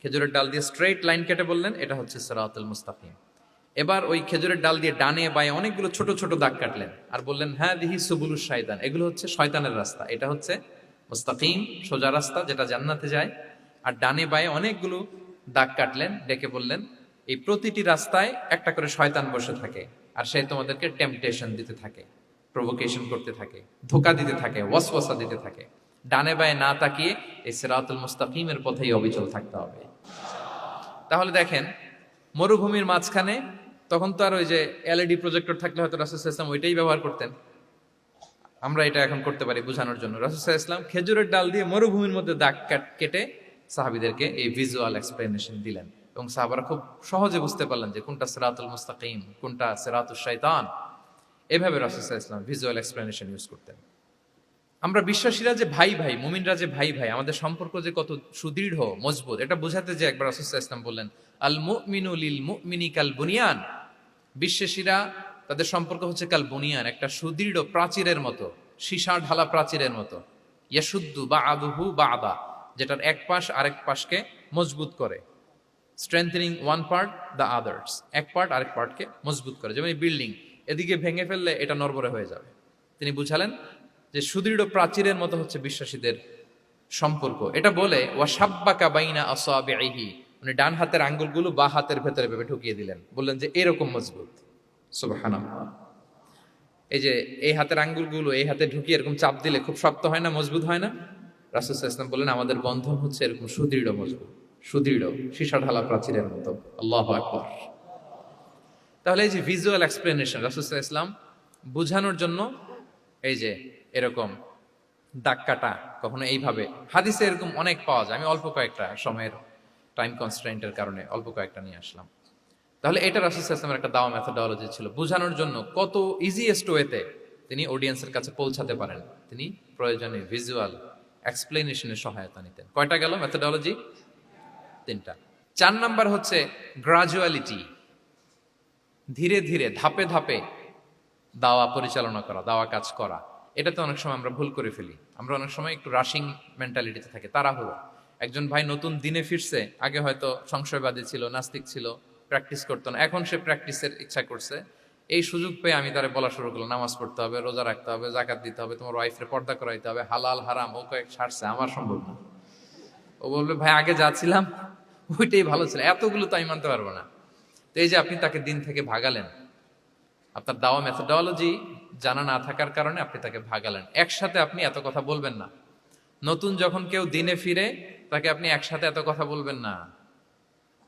খেজুরের ডাল দিয়ে স্ট্রেইট লাইন কেটে বললেন এটা হচ্ছে সিরাতুল মুস্তাকিম। এবার ওই খেজুরের ডাল দিয়ে ডানে বায়ে অনেকগুলো ছোট ছোট দাগ কাটলেন আর বললেন হ্যাঁ দিহি সুবুলুশ শাইতান, এগুলো হচ্ছে শয়তানের রাস্তা, এটা হচ্ছে মুস্তাকিম সোজা রাস্তা যেটা জান্নাতে যায়। আর ডানে বায়ে অনেকগুলো দাগ কাটলেন, ডেকে বললেন এই প্রতিটি রাস্তায় একটা করে শয়তান বসে থাকে আর সে তোমাদেরকে টেম্পটেশন দিতে থাকে, প্রভোকেশন করতে থাকে, ধোকা দিতে থাকে, ওয়াসওয়াসা দিতে থাকে। ডানে বায়ে না তাকিয়ে এই সিরাতুল মুস্তাকিমের পথেই অবিচল থাকতে হবে। তাহলে দেখেন মরুভূমির মাঝখানে, তখন তো আর ওই যে এলইডি প্রজেক্টর থাকলে হয়তো রাসূল সাল্লাল্লাহু আলাইহি ওয়াসাল্লাম ওইটাই ব্যবহার করতেন, আমরা এটা এখন করতে পারি বোঝানোর জন্য। রাসূল সাল্লাল্লাহু আলাইহি ওয়াসাল্লাম খেজুরের ডাল দিয়ে মরুভূমির মধ্যে দাগ কেটে সাহাবীদেরকে এই ভিজুয়াল এক্সপ্লেনেশন দিলেন এবং সাহাবারা খুব সহজে বুঝতে পারলেন যে কোনটা সিরাতুল মুস্তাকিম, কোনটা সিরাতুশ শাইতান। এভাবে রাসূল সাল্লাল্লাহু আলাইহি ওয়াসাল্লাম ভিজুয়াল এক্সপ্লেনেশন ইউজ করতেন। আমরা বিশ্বাসীরা যে ভাই ভাই, মুমিনরা যে ভাই ভাই, আমাদের সম্পর্ক যে কত সুদৃঢ় মজবুত, এটা বোঝাতে যে একবার রাসূল সাল্লাল্লাহু আলাইহি ওয়াসাল্লাম বললেন আল মুমিনু লিল মুমিনি কাল বুনিয়ান, বিশ্বাসীরা তাদের সম্পর্ক হচ্ছে কাল বুনিয়ান, একটা সুদৃঢ় প্রাচীরের মতো, সীসা ঢালা প্রাচীরের মতো। ইয়াশুদ্দু বা'দুহু বা'দা, যেটার এক পাশ আরেক পাশকে মজবুত করে। Strengthening one part the others, এক পার্ট আরেক পার্টকে মজবুত করে। যেমন বিল্ডিং এদিকে ভেঙে ফেললে এটা নড়বড়ে হয়ে যাবে। তিনি বুঝালেন যে সুদৃঢ় প্রাচীরের মতো হচ্ছে বিশ্বাসীদের সম্পর্ক। এটা বলে ওয়াসাব্বাকা বাইনা আসাবিহি, উনি ডান হাতের আঙ্গুলগুলো বা হাতের ভেতরে ভেবে ঢুকিয়ে দিলেন, বললেন যে এরকম মজবুত। সুবহানাল্লাহ। এই যে এই হাতের আঙ্গুলগুলো এই হাতে ঢুকিয়ে এরকম চাপ দিলে খুব শক্ত হয় না, মজবুত হয় না? রাসূল সাল্লাল্লাহু আলাইহি ওয়াসাল্লাম বললেন আমাদের বন্ধন হচ্ছে এরকম সুদৃঢ় মজবুত, সুদৃঢ় সীসা ঢালা প্রাচীরের মতো। আল্লাহু আকবার। তাহলে এই যে ভিজুয়াল এক্সপ্লেনেশন, রাসূল সাল্লাল্লাহু আলাইহি ওয়াসাল্লাম বুঝানোর জন্য এই যে এরকম দাগ কাটা, কখনো এইভাবে, হাদিসে এরকম অনেক পাওয়া যায়। আমি অল্প কয়েকটা, সময়ের টাইম কনস্ট্রেন্টের কারণে অল্প কয়েকটা নিয়ে আসলাম। তাহলে এটা রাসূল সাল্লাল্লাহু আলাইহি ওয়াসাল্লামের একটা দাওয়া মেথোডোলজি ছিল, বোঝানোর জন্য কত ইজিয়েস্ট ওয়েতে তিনি অডিয়েন্সের কাছে পৌঁছাতে পারেন, তিনি প্রয়োজনে ভিজুয়াল এক্সপ্লেনেশনের সহায়তা নিতেন। কয়টা গেল মেথোডোলজি? 3টা। 4 নাম্বার হচ্ছে গ্রাজুয়ালিটি, ধীরে ধীরে ধাপে ধাপে দাওয়া পরিচালনা করা, দাওয়া কাজ করা। এটাতে অনেক সময় আমরা ভুল করে ফেলি। আমরা অনেক সময় একটু রাশিং মেন্টালিটিতে থাকি, তাড়াহুড়ো। একজন ভাই নতুন দিনে ফিরছে, আগে হয়তো সংশয়বাদী ছিল, নাস্তিক ছিল, প্র্যাকটিস করতো না, এখন সে প্র্যাকটিসের ইচ্ছা করছে। এই সুযোগ পেয়ে আমি তারে বলা শুরু করলাম, নামাজ পড়তে হবে, রোজা রাখতে হবে, জাকাত দিতে হবে, তোমার ওয়াইফরে পর্দা করাইতে হবে, হালাল হারাম ও কয়েক ছাড়ছে, আমার সম্ভব না। ও বলবে ভাই আগে যাচ্ছিলাম ওইটাই ভালো ছিল, এতগুলো তো আমি মানতে পারবো না। তো এই যে আপনি তাকে দিন থেকে ভাগালেন, আপনার দাওয়া মেথোডোলজি জানা না থাকার কারণে আপনি তাকে ভাগালেন। একসাথে আপনি এত কথা বলবেন না। নতুন যখন কেউ দিনে ফিরে তাকে আপনি একসাথে এত কথা বলবেন না।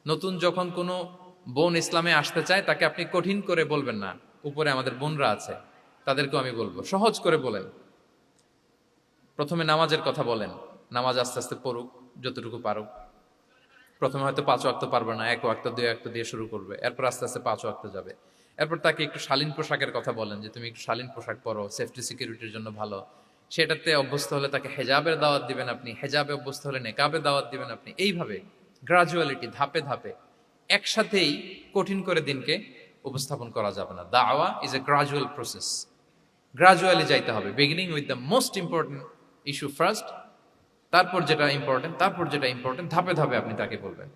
নতুন যখন কোনো বোন ইসলামে আসতে চায় তাকে আপনি কঠিন করে বলবেন না। উপরে আমাদের বোনরা আছে, তাদেরকেও আমি বলবো সহজ করে বলেন। প্রথমে নামাজের কথা বলেন, নামাজ আস্তে আস্তে পড়ুক যতটুকু পারুক। প্রথমে হয়তো 5 ওয়াক্ত পারবে না, 1 ওয়াক্ত 2 ওয়াক্ত দিয়ে শুরু করবে, এরপর আস্তে আস্তে 5 ওয়াক্ত যাবে। এরপর তাকে একটু শালীন পোশাকের কথা বলেন, যে তুমি একটু শালীন পোশাক পরো, সেফটি সিকিউরিটির জন্য ভালো। সেটাতে অভ্যস্ত হলে তাকে হেজাবের দাওয়াত দিবেন আপনি, হেজাবে অভ্যস্ত হলে নেকাবে দাওয়াত দিবেন আপনি। এইভাবে গ্রাজুয়ালিটি, ধাপে ধাপে, একসাথেই কঠিন করে দিনকে উপস্থাপন করা যাবে না। দাওয়া is a gradual process, gradually যাইতে হবে। Beginning with the most important issue first, তারপর যেটা ইম্পর্টেন্ট, তারপর যেটা ইম্পর্টেন্ট, ধাপে ধাপে আপনি তাকে বলবেন।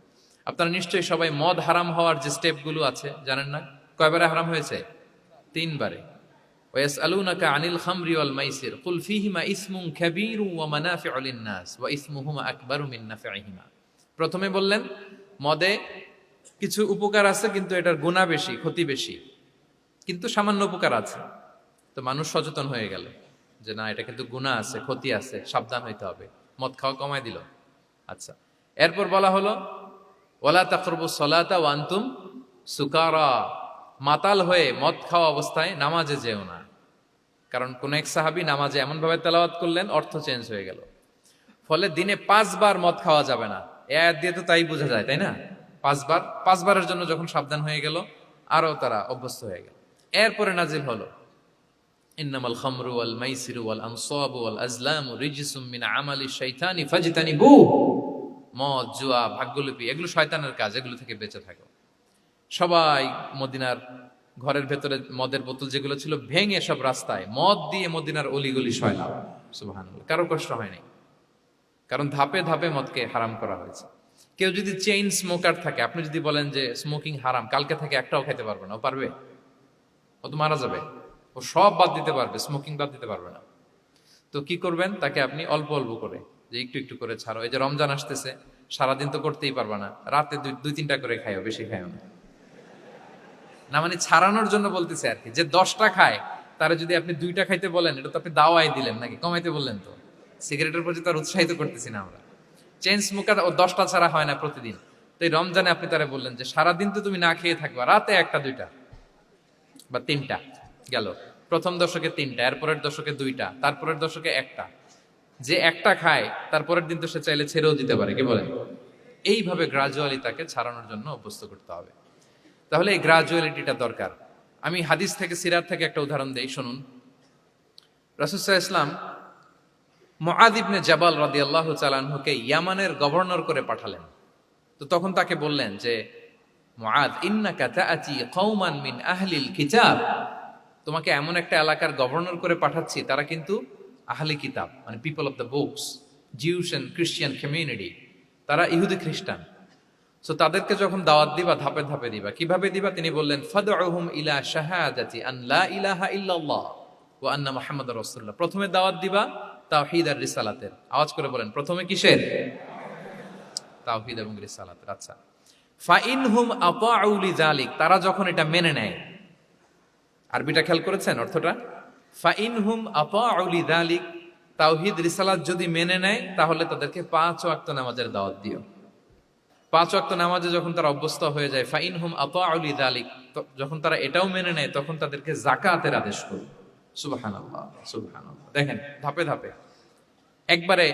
আপনারা নিশ্চয়ই সবাই মদ হারাম হওয়ার যে স্টেপগুলো আছে জানেন না? কয়বারে হারাম হয়েছে? 3 বারে। ওয়াসআলুনাকা আনিল খামরি ওয়াল মাইসির কুল ফীহিমা ইসমুন কাবীরু ওয়া মানাফিউ লিন-নাস ওয়া ইসমুহুমা আকবারু মিন নাফিহিমা। প্রথমে বললেন মদে কিছু উপকার আছে কিন্তু এটার গুনাহ বেশি, ক্ষতি বেশি, কিন্তু সামান্য উপকার আছে। তো মানুষ সচেতন হয়ে গেল যে না, এটা কিন্তু গুনাহ আছে, ক্ষতি আছে, সাবধান হইতে হবে। মদ খাওয়া কমায় দিল। আচ্ছা, এরপর বলা হলো ওয়ালা তাকরাবুস সালাতা ওয়া আনতুম সুকারা, মাতাল হয়ে মদ খাওয়া অবস্থায় নামাজে যেও না। কারণ কোন এক সাহাবী নামাজে এমন ভাবে তেলাওয়াত করলেন, অর্থ চেঞ্জ হয়ে গেল। ফলে দিনে 5 বার মদ খাওয়া যাবে না। এই আয়াত দিয়ে তো তাই বোঝা যায়, তাই না? 5 বারের জন্য যখন সাবধান হয়ে গেল, আরো তারা অভ্যস্ত হয়ে গেল। এরপরে নাজিল হলো ইন্নামাল খামরু ওয়াল মাইসিরু ওয়াল আনসাবু ওয়াল আজলামু রিজসুম মিন আমালিশ শাইতানি ফাজতানিবু। মদ, জুয়া, ভাগ্যলিপি এগুলো শয়তানের কাজ, এগুলো থেকে বেঁচে থাকো। সবাই মদিনার ঘরের ভেতরে মদের বোতল যেগুলো ছিল ভেঙে সব রাস্তায় মদ দিয়ে মদিনার অলিগলি সয়লাম। সুবহানাল্লাহ, কারো কষ্ট হয়নি, কারণ ধাপে ধাপে মদকে হারাম করা হয়েছে। কেউ যদি চেইন স্মোকার থাকে, আপনি যদি বলেন যে স্মোকিং হারাম, কালকে থেকে একটাও খেতে পারবে না, ও পারবে? ও তো মারা যাবে। ও সব বাদ দিতে পারবে, স্মোকিং বাদ দিতে পারবে না। তো কি করবেন? তাকে আপনি অল্প অল্প করে, যে একটু একটু করে ছাড়ো। এই যে রমজান আসতেছে, সারাদিন তো করতেই পারবা না, রাতে 2-3টা করে খাইও, বেশি খাইও না। না মানে ছাড়ানোর জন্য বলতেছে আর কি। যে 10টা খায় তারা যদি আপনি 2টা খাইতে বলেন, এটা তো আপনি দাওয়াই দিলেন নাকি, কমাইতে বললেন তো। সিগারেটের প্রতি তার উৎসাহিত করতেছি না আমরা। চেইন স্মোকার ও 10টা ছাড়া হয় না প্রতিদিন। তো এই রমজানে আপনি তারা বললেন যে সারাদিন তো তুমি না খেয়ে থাকবা, রাতে 1টা 2টা বা 3টা গেল। প্রথম দশকে 3টা, এরপরের দশকে 2টা, তারপরের দশকে 1টা। যে 1টা খায় তারপরের দিন তো সে চাইলে ছেড়েও দিতে পারে, কি বলেন? এইভাবে গ্রাজুয়ালি তাকে ছাড়ানোর জন্য অভ্যস্ত করতে হবে। তাহলে এই গ্রাজুয়ালিটিটা দরকার। আমি হাদিস থেকে, সিরাত থেকে একটা উদাহরণ দেই, শুনুন। রাসূল সাল্লাল্লাহু আলাইহি ওয়াসাল্লাম মুআয ইবনে জাবাল রাদিয়াল্লাহু তাআলা আনহুকে ইয়ামানের গভর্নর করে পাঠালেন। তো তখন তাকে বললেন যে মুআয, ইন্নাকা তাআতি কওমান মিন আহলিল কিতাব, তোমাকে এমন একটা এলাকার গভর্নর করে পাঠাচ্ছি, তারা কিন্তু আহলি কিতাব, মানে people of the books, Jews and Christian community, তারা ইহুদি খ্রিস্টান। সো তাদেরকে যখন দাওয়াত দিবা, ধাপে ধাপে দিবা। কিভাবে দিবা? তিনি বললেন ফাদউহুম ইলা শাহাদাতি আন লা ইলাহা ইল্লাল্লাহ ওয়া আন্না মুহাম্মাদুর রাসূলুল্লাহ। প্রথমে দাওয়াত দিবা তাওহীদ আর রিসালাতের। আওয়াজ করে বলেন, প্রথমে কিসের? তাওহীদ এবং রিসালাতের। আচ্ছা, ফাইনহুম আতাউ লিযালিক, তারা যখন এটা মেনে নেয়। আরবিটা খেয়াল করেছেন অর্থটা? ফাইনহুম আতাউ লিযালিক, তাওহীদ রিসালাত যদি মেনে নেয় তাহলে তাদেরকে 5 ওয়াক্ত নামাজের দাওয়াত দিও। 5 ওয়াক্ত নামাজে যখন তারা অভ্যস্ত হয়ে যায়, ফাইনহুম আতাউ লিযালিক, যখন তারা এটাও মেনে নেয় তখন তাদেরকে যাকাতের আদেশ করো। সুবহানাল্লাহ, সুবহানাল্লাহ। দেখেন ধাপে ধাপে, একবারে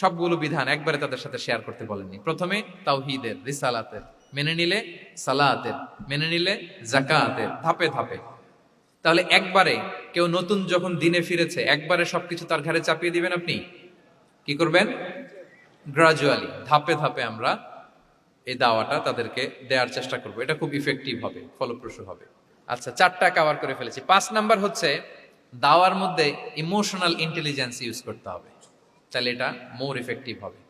সবগুলো বিধান একবারে তাদের সাথে শেয়ার করতে বলেননি। প্রথমে তাওহীদের, রিসালাতের, মেনে নিলে সালাতের, মেনে নিলে যাকাতের, ধাপে ধাপে। তাহলে একবারে কেউ নতুন যখন দিনে ফিরেছে, একবারে সবকিছু তার ঘাড়ে চাপিয়ে দিবেন আপনি? কি করবেন? গ্রাজুয়ালি, ধাপে ধাপে আমরা এই দাওয়াটা তাদেরকে দেওয়ার চেষ্টা করব। এটা খুব ইফেক্টিভ হবে, ফলপ্রসূ হবে। আচ্ছা, 4টা কভার করে ফেলেছি। 5 নাম্বার হচ্ছে দাওয়ার মধ্যে ইমোশনাল ইন্টেলিজেন্স ইউজ করতে হবে, তাহলে এটা মোর ইফেক্টিভ হবে।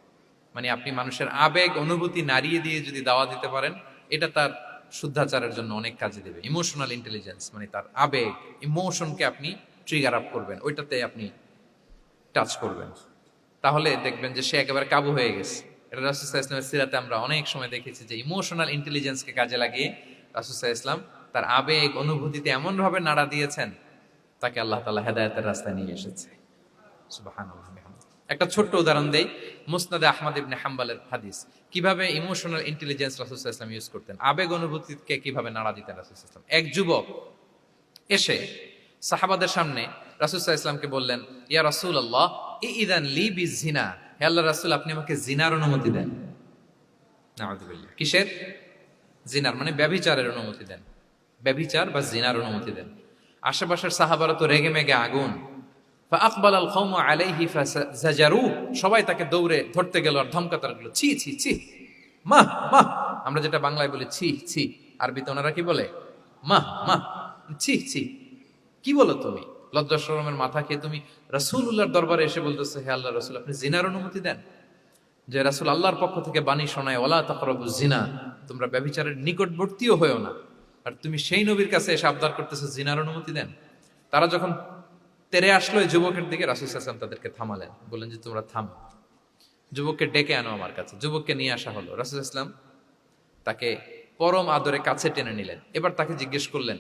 মানে আপনি মানুষের আবেগ অনুভূতি নাড়িয়ে দিয়ে যদি দাওয়া দিতে পারেন, এটা তার শুদ্ধাচারের জন্য অনেক কাজে দেবে। ইমোশনাল ইন্টেলিজেন্স মানে তার আবেগ, ইমোশনকে আপনি ট্রিগার আপ করবেন, ওইটাতে আপনি টাচ করবেন, তাহলে দেখবেন যে সে একেবারে কাবু হয়ে গেছে। এটা রাসূল সাল্লাল্লাহু আলাইহি ওয়াসাল্লামের সিরাতে আমরা অনেক সময় দেখেছি যে ইমোশনাল ইন্টেলিজেন্সকে কাজে লাগিয়ে রাসূল সাল্লাল্লাহু আলাইহি ওয়াসাল্লাম তার আবেগ অনুভূতিতে এমন ভাবে নাড়া দিয়েছেন, তাকে আল্লাহ তাআলা হেদায়েতের রাস্তায় নিয়ে এসেছে। সুবহানাল্লাহ। একটা ছোট্ট উদাহরণ দেই, মুসনাদে আহমদ ইবনে হাম্বলের হাদিস, কিভাবে ইমোশনাল ইন্টেলিজেন্স রাসূল সাল্লাল্লাহু আলাইহি ওয়াসাল্লাম ইউজ করতেন, আবেগ অনুভূতিকে কিভাবে নাড়া দিতেন রাসূল সাল্লাল্লাহু আলাইহি ওয়াসাল্লাম। এক যুবক এসে সাহাবাদের সামনে রাসূল সাল্লাল্লাহু আলাইহি ওয়াসাল্লামকে বললেন, ইয়া রাসূলুল্লাহ ইযান লি বিজিনা, হে আল্লাহর রাসূল আপনি আমাকে জিনার অনুমতি দেন। নাউযুবিল্লাহ। কিসের? জিনার, মানে ব্যভিচারের অনুমতি দেন, ব্যভিচার বা জিনার অনুমতি দেন। আশেপাশের সাহাবারা তো রেগে মেগে আগুন। ফাআকবাল আল কওমু আলাইহি ফাজাজারু, সবাই তাকে দৌড়ে ধরতে গেল আর ধমকাতে লাগলো, ছি ছি ছি, মাহ মাহ, আমরা যেটা বাংলায় বলি ছি ছি, আরবিতে ওনারা কি বলে? মাহ মাহ, ছি ছি, কি বলো তুমি? লজ্জা শরমের মাথা খেয়ে তুমি রাসূলুল্লাহর দরবারে এসে বলতেছে, হে আল্লাহর রাসূল আপনি জিনার অনুমতি দেন। যে রাসূল আল্লাহর পক্ষ থেকে বাণী শোনায়, ওয়ালা তাকরাবুজ জিনা, তোমরা ব্যভিচারের নিকটবর্তীও হয়ো না, আর তুমি সেই নবীর কাছে এসে আবদার করতেছো জিনার অনুমতি দেন। তারা যখন তেরে আসলো এই যুবকের দিকে, রাসূল সাল্লাল্লাহু আলাইহি ওয়াসাল্লাম তাদেরকে থামালেন, বললেন যে তোমরা থামো, যুবককে ডেকে আনো আমার কাছে। যুবককে নিয়ে আসা হলো, রাসূল সাল্লাল্লাহু আলাইহি ওয়াসাল্লাম তাকে পরম আদরে কাছে টেনে নিলেন। এবার তাকে জিজ্ঞেস করলেন,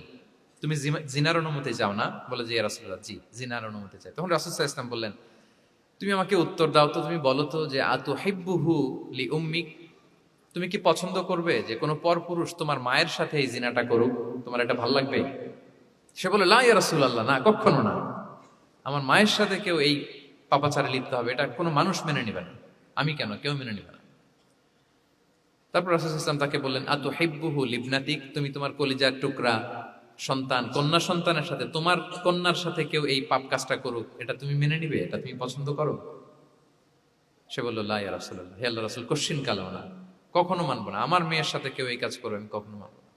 তুমি জিনার অনুমতি চাও না? বলে যে ইয়া রাসূলুল্লাহ, জি জিনার অনুমতি চাই। তখন রাসূল সাল্লাল্লাহু আলাইহি ওয়াসাল্লাম বললেন, তুমি আমাকে উত্তর দাও তো, তুমি বলো তো যে আতুহিব্বুহু লি উম্মিক, তুমি কি পছন্দ করবে যে কোনো পরপুরুষ তোমার মায়ের সাথে এই জিনাটা করুক? তোমার এটা ভালো লাগবে? সে বলে, লা ইয়া রাসূলুল্লাহ, না কখনো না, আমার মায়ের সাথে কেউ এই পাপাচারে লিপ্ত হবে, এটা কোনো মানুষ মেনে নেবে না। আমি কেন, কেউ মেনে নেবে না। তারপর রাসূল সাল্লাল্লাহু আলাইহি ওয়াসাল্লাম তাকে বললেন, আতুহিব্বুহু লিবনাতিক, তুমি তোমার কলিজার টুকরা সন্তান, কন্যা সন্তানের সাথে, তোমার কন্যার সাথে কেউ এই পাপ কাজটা করুক, এটা তুমি মেনে নিবে? এটা তুমি পছন্দ করো? সে বলল, লা ইয়া রাসূলুল্লাহ, হে আল্লাহর রাসূল কখনো কালেও না, কখনো মানবো না, আমার মেয়ের সাথে কেউ এই কাজ করবে আমি কখনো মানবো না।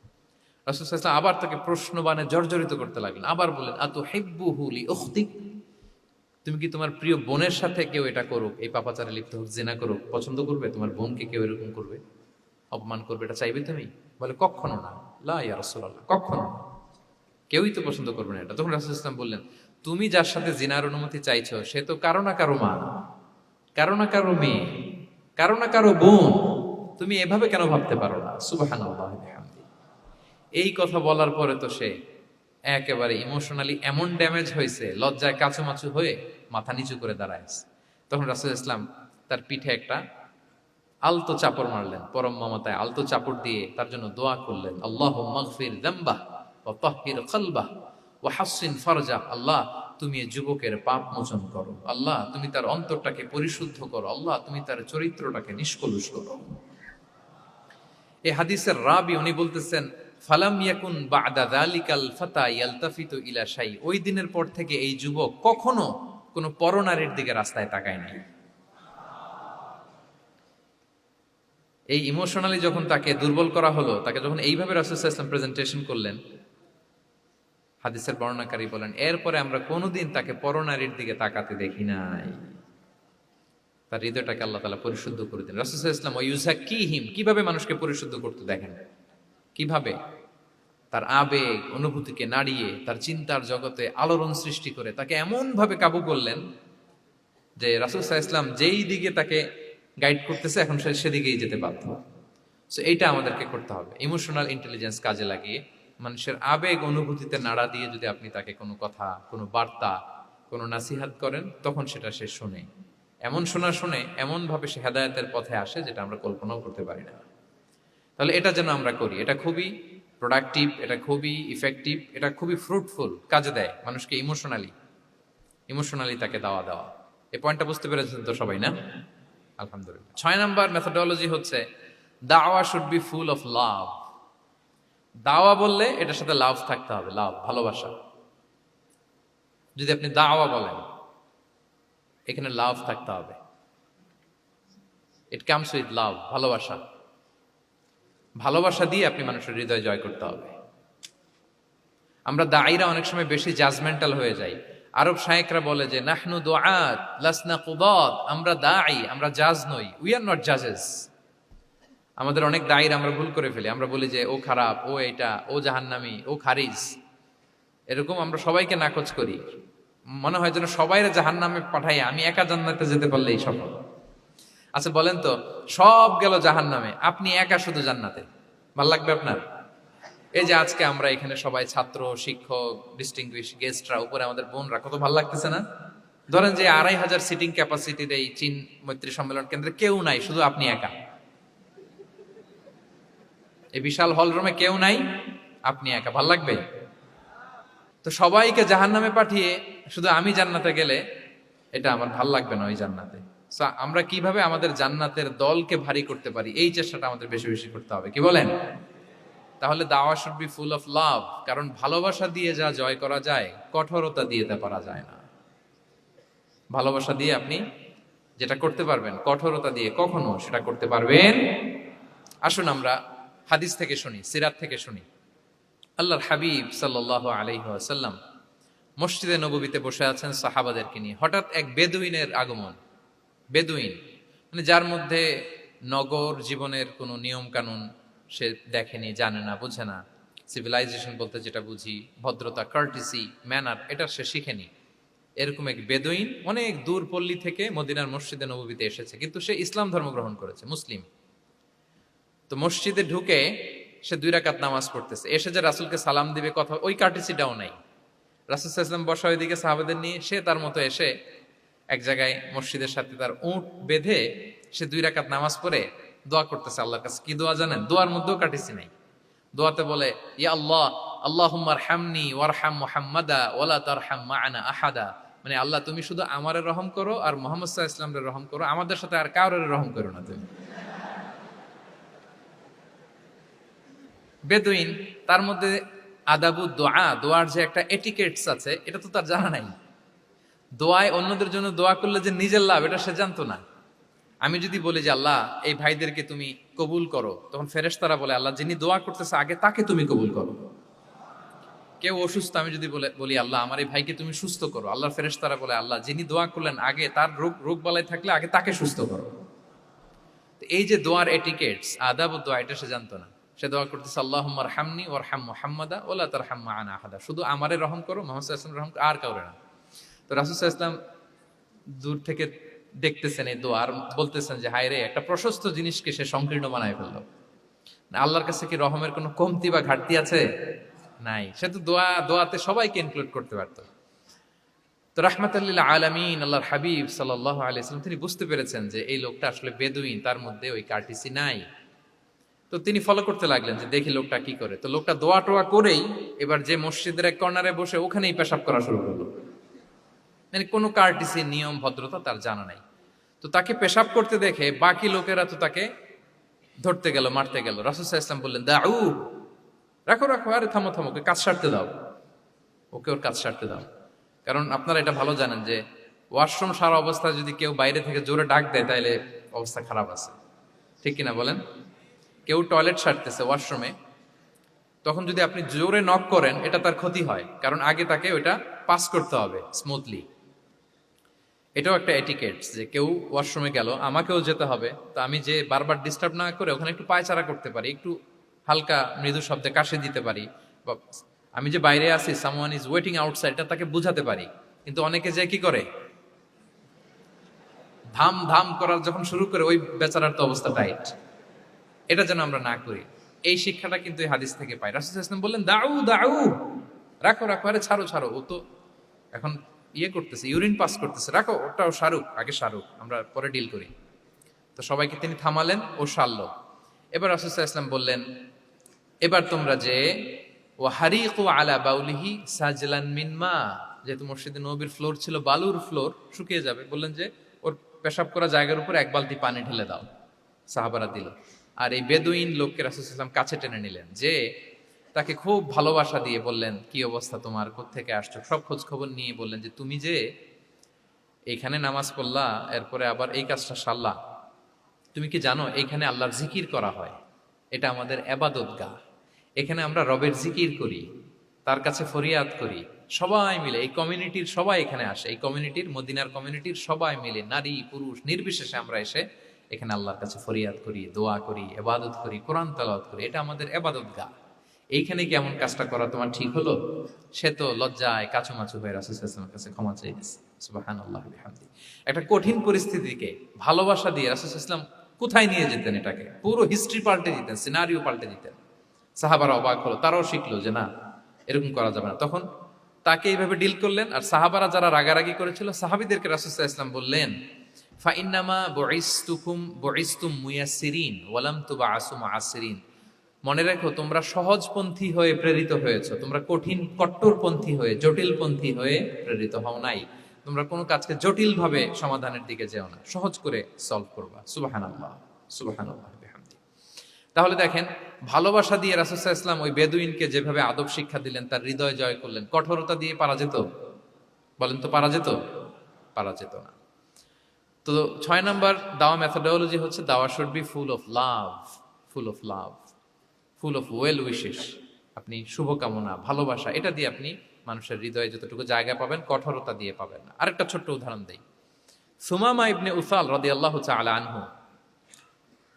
রাসূল সাল্লাল্লাহু আলাইহি ওয়াসাল্লাম আবার তাকে প্রশ্নবাণে জর্জরিত করতে লাগলেন, আবার বললেন, আতুহিব্বুহু লি উখতিক, তুমি কি তোমার প্রিয় বোনের সাথে কেউ এটা করুক, এই পাপাচারে লিপ্ত হোক, জিনা করুক, পছন্দ করবে? তোমার বোনকে কেউ এরকম করবে, অপমান করবে, এটা চাইবে তুমি? বলে, কখনো না, লা ইয়া রাসূলুল্লাহ, কখনো না, কেউই তো পছন্দ করবে না এটা। তখন রাসূল সাল্লাল্লাহু আলাইহি ওয়াসাল্লাম বললেন, তুমি যার সাথে জিনার অনুমতি চাইছো সে তো কারো না কারো মা, কারো না কারো মেয়ে, কারো না কারো বোন, তুমি এভাবে কেন ভাবতে পারো না? সুবহানাল্লাহ বিহামদি। এই কথা বলার পরে তো সে একেবারে ইমোশনালি এমন ড্যামেজ হয়েছে, লজ্জায় কাচুমাচু হয়ে মাথা নিচু করে দাঁড়ায়ছে। তখন রাসূল ইসলাম তার পিঠে একটা আলতো চাপড় মারলেন, পরম মমতায় আলতো চাপড় দিয়ে তার জন্য দোয়া করলেন, আল্লাহুম্মা গফির যামবাহ ওয়া তাহহির কলবাহ ওয়া হাসসিন ফারজাহ, আল্লাহ তুমি এই যুবকের পাপ মোচন করো, আল্লাহ তুমি তার অন্তরটাকে পরিশুদ্ধ করো, আল্লাহ তুমি তার চরিত্রটাকে নিষ্কলুষ করো। এই হাদিসের রাবি উনি বলতেছেন, ফালাম ইয়াকুন বা'দা যালিকাল ফাতা ইয়ালতাফিতু ইলা শাই, ওই দিনের পর থেকে এই যুবক কখনো কোনো পরনারীর দিকে রাস্তায় তাকায় নাই। এই ইমোশনালি যখন তাকে দুর্বল করা হলো, তাকে যখন এইভাবে রাসূল সাল্লাল্লাহু আলাইহি ওয়াসাল্লাম প্রেজেন্টেশন করলেন, হাদিসের বর্ণনাকারী বলেন, এরপরে আমরা কোনোদিন তাকে পরনারীর দিকে তাকাতে দেখি নাই। তার হৃদয়টাকে আল্লাহ তাআলা পরিশুদ্ধ করে দেন। রাসূল সাল্লাল্লাহু আলাইহি ওয়াসাল্লাম ওয়া ইউযাক্কিহিম, কিভাবে মানুষকে পরিশুদ্ধ করতে দেখেন, কিভাবে তার আবেগ অনুভূতিকে নাড়িয়ে তার চিন্তার জগতে আলোড়ন সৃষ্টি করে তাকে এমন ভাবে কাবু করলেন যে রাসূল সাল্লাল্লাহু আলাইহি ওয়াসাল্লাম যেই দিকে তাকে গাইড করতেছে এখন সে সেদিকেই যেতে বাধ্য। সো এইটা আমাদেরকে করতে হবে, ইমোশনাল ইন্টেলিজেন্স কাজে লাগিয়ে মানুষের আবেগ অনুভূতিতে নাড়া দিয়ে যদি আপনি তাকে কোনো কথা, কোনো বার্তা, কোনো নাসিহাত করেন, তখন সেটা সে শোনে। এমন শুনে এমন ভাবে সে হেদায়েতের পথে আসে যেটা আমরা কল্পনাও করতে পারি না। তাহলে এটা যেন আমরা করি, এটা খুবই প্রোডাক্টিভ, এটা খুবই ইফেক্টিভ, এটা খুবই ফ্রুটফুল, কাজে দেয় মানুষকে ইমোশনালি তাকে দেওয়া। এই পয়েন্টটা বুঝতে পেরেছেন তো সবাই, না? আলহামদুলিল্লাহ। 6 নাম্বার মেথোডোলজি হচ্ছে দাওয়া should be full of love. দাওয়া বললে এটার সাথে লাভ থাকতে হবে, লাভ, ভালোবাসা। যদি আপনি দাওয়া বলেন, এখানে লাভ থাকতে হবে। ইট কামস উইথ লাভ, ভালোবাসা। ভালোবাসা দিয়ে আপনি মানুষের হৃদয় জয় করতে হবে। আমরা দায়ীরা অনেক সময় বেশি জাজমেন্টাল হয়ে যাই। আরব শায়েকরা বলে যে নাহনু দুআত লাসনা কুদাত, আমরা দাঈ, আমরা জাজ নই, উই আর নট জাজেস। আমাদের অনেক দায়ীর আমরা ভুল করে ফেলি, আমরা বলি যে ও খারাপ, ও এটা, ও জাহান্নামী, ও খারিজ, এরকম আমরা সবাইকে নাকচ করি। মনে হয় যেন সবাইরে জাহান্নামে পাঠাই, আমি একা জান্নাতে যেতে পারলেই সফল। আচ্ছা বলেন তো, সব গেল জাহান্নামে, আপনি একা শুধু জান্নাতে, ভাল লাগবে আপনার? এই যে আজকে আমরা এখানে সবাই ছাত্র, শিক্ষক, ডিস্টিংগুইশ গেস্টরা, উপরে আমাদের বোনরা, কত ভালো লাগতেছে না? ধরেন যে 2500 সিটিং ক্যাপাসিটির এই চীন মৈত্রী সম্মেলন কেন্দ্রে কেউ নাই, শুধু আপনি একা। এই বিশাল হল রুমে কেউ নাই, আপনি একা, ভাল লাগবে? তো সবাইকে জাহান্নামে পাঠিয়ে শুধু আমি জান্নাতে গেলে এটা আমার ভাল লাগবে না ওই জান্নাতে। So, আমরা কিভাবে আমাদের জান্নাতের দলকে ভারী করতে পারি, এই চেষ্টাটা আমাদের বেশি বেশি করতে হবে, কি বলেন? তাহলে দাওয়া should be full of love, কারণ ভালোবাসা দিয়ে যা জয় করা যায়, কঠোরতা দিয়ে তা পারা যায় না। ভালোবাসা দিয়ে আপনি যেটা করতে পারবেন, কঠোরতা দিয়ে কখনো সেটা করতে পারবেন। আসুন আমরা হাদিস থেকে শুনি, সিরাত থেকে শুনি। আল্লাহর হাবিব সাল্লাল্লাহু আলাইহি ওয়াসাল্লাম মসজিদে নববীতে বসে আছেন সাহাবাদেরকে নিয়ে। হঠাৎ এক বেদুইনের আগমন। বেদুইন মানে যার মধ্যে নগর জীবনের কোনো নিয়ম কানুন সে দেখেনি, জানে না, বুঝে না। সিভিলাইজেশন বলতে যেটা বুঝি, ভদ্রতা, কার্টিসি, ম্যানার, এটা সে শিখেনি। এরকম এক বেদুইন অনেক দূর পল্লী থেকে মদিনার মসজিদে নববীতে এসেছে, কিন্তু সে ইসলাম ধর্ম গ্রহণ করেছে, মুসলিম। তো মসজিদে ঢুকে সে 2 রাকাত নামাজ পড়তেছে, এসে যে রাসূলকে সালাম দিবে, কথা ওই কার্টিসিটাও নাই। রাসূল সাল্লাল্লাহু আলাইহি ওয়াসাল্লাম বসা ওইদিকে সাহাবাদের নিয়ে, সে তার মতো এসে এক জায়গায় মসজিদের সাথে তার উট বেঁধে সে 2 রাকাত নামাজ পড়ে দোয়া করতেছে আল্লাহর কাছে। কি দোয়া জানেন? দোয়ার মধ্যেও কাটিছি নাই। দোয়াতে বলে, ইয়া আল্লাহ, আল্লাহুম্মা আরহামনি ওয়ারহাম মুহাম্মাদা ওয়ালা তারহাম মা'ানা আহাদা। মানে আল্লাহ, তুমি শুধু আমারে রহম করো আর মুহাম্মদ সাল্লাল্লাহু আলাইহি ওয়াসাল্লামের রহম করো, আমাদের সাথে আর কাউরে রহম করো না তুমি। বেদুইন, তার মধ্যে আদাবু দোয়া, দোয়ার যে একটা এটিকেটস আছে, এটা তো তার জানা নাই। দোয়ায় অন্যদের জন্য দোয়া করলে যে নিজের লাভ, এটা সে জানতো না। আমি যদি বলি যে আল্লাহ এই ভাইদেরকে তুমি কবুল করো, তখন ফেরেশতারা বলে আল্লাহ যিনি দোয়া করতেছে আগে তাকে তুমি কবুল করো। কেউ অসুস্থ, আমি যদি বলি আল্লাহ আমার এই ভাইকে তুমি সুস্থ করো, আল্লাহর ফেরেশতারা বলে আল্লাহ যিনি দোয়া করলেন আগে তার রোগ বালাই থাকলে আগে তাকে সুস্থ করো। তো এই যে দোয়ার এটিকেটস, আদাব ও দোয়া, এটা সে জানতো না। সে দোয়া করতেছে আল্লাহুম্মা আরহামনি ওয়ারহাম মুহাম্মাদা ওয়ালা তারহাম মা'ানা আহাদা, শুধু আমারে রহম করো, মুহাম্মদ সাল্লাল্লাহু আলাইহি ওয়াসাল্লাম রহম করো, আর কাউরে না। তো রাসূল সাল্লাল্লাহু আলাইহি ওয়াসাল্লাম দূর থেকে দেখতেছেন এই দোয়া, আর বলতেছেন যে হায় রে, একটা প্রশস্ত জিনিসকে সে সংকীর্ণ বানায় ফেললো। আল্লাহর কাছে কি রহমের কোনো কমতি বা ঘাটতি আছে? নাই। সে তো দোয়াতে সবাইকে ইনক্লুড করতে পারতো। তো রাহমাতাল লিল আলামিন আল্লাহর হাবিব সাল্লাল্লাহু আলাইহি ওয়াসাল্লাম তিনি বুঝতে পেরেছেন যে এই লোকটা আসলে বেদুইন, তার মধ্যে ওই কার্টিসি নাই। তো তিনি ফলো করতে লাগলেন যে দেখি লোকটা কি করে। তো লোকটা দোয়া টোয়া করেই এবার যে মসজিদের এক কর্নারে বসে ওখানেই পেশাব করা শুরু করলো। মানে কোনো কার্টিসি, নিয়ম, ভদ্রতা তার জানা নাই। তো তাকে পেশাব করতে দেখে বাকি লোকেরা তো তাকে ধরতে গেল, মারতে গেল। রাসূল সাল্লাল্লাহু আলাইহি ওয়াসাল্লাম বললেন, দাউ, রাখো রাখো, আরে থামো থামো, ওকে কাজ সারতে দাও, ওকে ওর কাজ সারতে দাও। কারণ আপনারা এটা ভালো জানেন যে ওয়াশরুম সারা অবস্থায় যদি কেউ বাইরে থেকে জোরে ডাক দেয় তাহলে অবস্থা খারাপ আছে, ঠিক কিনা বলেন? কেউ টয়লেট সারতেছে ওয়াশরুমে, তখন যদি আপনি জোরে নক করেন এটা তার ক্ষতি হয়, কারণ আগে তাকে ওইটা পাস করতে হবে স্মুথলি। এটাও একটা এটিকেটস যে কেউ ওয়াশরুমে গেল, আমাকেও যেতে হবে, তো আমি যে বারবার ডিস্টার্ব না করে ওখানে একটু পায়চারা করতে পারি, একটু হালকা মৃদু শব্দে কাশি দিতে পারি, বা আমি যে বাইরে আছি, সামওয়ান ইজ ওয়েটিং আউটসাইড, এটা তাকে বুঝাতে পারি। কিন্তু অনেকে যে কি করে, ধাম ধাম করার যখন শুরু করে, ওই বেচারার তো অবস্থা টাইট। এটা যেন আমরা না করি, এই শিক্ষাটা কিন্তু এই হাদিস থেকে পাই। রাসূল সাল্লাল্লাহু আলাইহি ওয়াসাল্লাম বললেন, দাউ দাউ, রাখো রাখো, আরে ছাড়ো ছাড়ো, ও তো এখন করতেছে, ইউরিন পাস করতেছে, রাখো, ওটাও সারুক, আগে সারুক, আমরা পরে ডিল করি। তো সবাইকে তিনি থামালেন, ও সারলো। এবার রাসূল সাল্লাল্লাহু আলাইহি ওয়াসাল্লাম বললেন, এবার তোমরা যে ওয়া হারিকু আলা বাউলিহি সাজলান মিন মা, যেহেতু মসজিদে নববীর ফ্লোর ছিল বালুর ফ্লোর, শুকিয়ে যাবে, বললেন যে ওর পেশাব করা জায়গার উপর 1 বালতি পানি ঢেলে দাও। সাহাবারা দিল। আর এই বেদুইন লোককে রাসূল সাল্লাল্লাহু আলাইহি ওয়াসাল্লাম কাছে টেনে নিলেন, যে তাকে খুব ভালোবাসা দিয়ে বললেন, কি অবস্থা তোমার, কোত্থেকে আসছো, সব খোঁজ খবর নিয়ে বললেন যে তুমি যে এইখানে নামাজ পড়লা, এরপরে আবার এই কাজটা সারলা, তুমি কি জানো এইখানে আল্লাহর জিকির করা হয়, এটা আমাদের ইবাদতগাহ, এখানে আমরা রবের জিকির করি, তার কাছে ফরিয়াদ করি, সবাই মিলে এই কমিউনিটির সবাই এখানে আসে, এই কমিউনিটির মদিনার কমিউনিটির সবাই মিলে নারী পুরুষ নির্বিশেষে আমরা এসে এখানে আল্লাহর কাছে ফরিয়াদ করি, দোয়া করি, এবাদত করি, কোরআন তেলাওয়াত করি। এটা আমাদের এবাদত গা। এইখানে কি এমন কাজটা করা তোমার ঠিক হলো? সে তো লজ্জায় কাচুমাচু হয়ে রাসূল সাল্লাল্লাহু আলাইহি ওয়াসাল্লামের কাছে ক্ষমা চেয়ে গেছে। সুবহানাল্লাহ বিহামদি। একটা কঠিন পরিস্থিতিকে ভালোবাসা দিয়ে রাসূল সাল্লাল্লাহু আলাইহি ওয়াসাল্লাম কোথায় নিয়ে যেতেন, এটাকে পুরো হিস্ট্রি পাল্টে দিতেন, সিনারিও পাল্টে দিতেন। সাহাবারা অবাক হলো, তারাও শিখলো যে না, এরকম করা যাবে না। তখন তাকে এইভাবে ডিল করলেন। আর সাহাবারা যারা রাগারাগি করেছিল, সাহাবীদেরকে রাসূল সাল্লাল্লাহু আলাইহি ওয়াসাল্লাম বললেন, ফাইন্নামা বুইসতুম মুয়াসসিরিন ওয়া লাম তুবআসু মুআসসিরিন। মনে রেখো, তোমরা সহজপন্থী হয়ে প্রেরিত হয়েছো, তোমরা কঠিন কট্টরপন্থী হয়ে জটিলপন্থী হয়ে প্রেরিত হও নাই। তোমরা কোনো কাজকে জটিলভাবে সমাধানের দিকে যেও না, সহজ করে সলভ করবা। সুবহানাল্লাহ, সুবহানাল্লাহ বিহামদি। তাহলে দেখেন, ভালোবাসা দিয়ে রাসূল সাল্লাল্লাহু আলাইহি ওয়াসাল্লাম ওই বেদুইনকে যেভাবে আদব শিক্ষা দিলেন, তার হৃদয় জয় করলেন, কঠোরতা দিয়ে পারা যেত? বলেন তো, পারা যেত? পারা যেত না। তো 6 নাম্বার দাওয়া মেথোডোলজি হচ্ছে, দাওয়া should be full of love, full of love, full of well wishes. আপনি শুভকামনা, ভালোবাসা, এটা দিয়ে আপনি মানুষের হৃদয়ে যতটুকু জায়গা পাবেন, কঠোরতা দিয়ে পাবেন না। আরেকটা ছোট্ট উদাহরণ দেই। সুমামা ইবনে উসাল রাদিয়াল্লাহু তাআলা আনহু,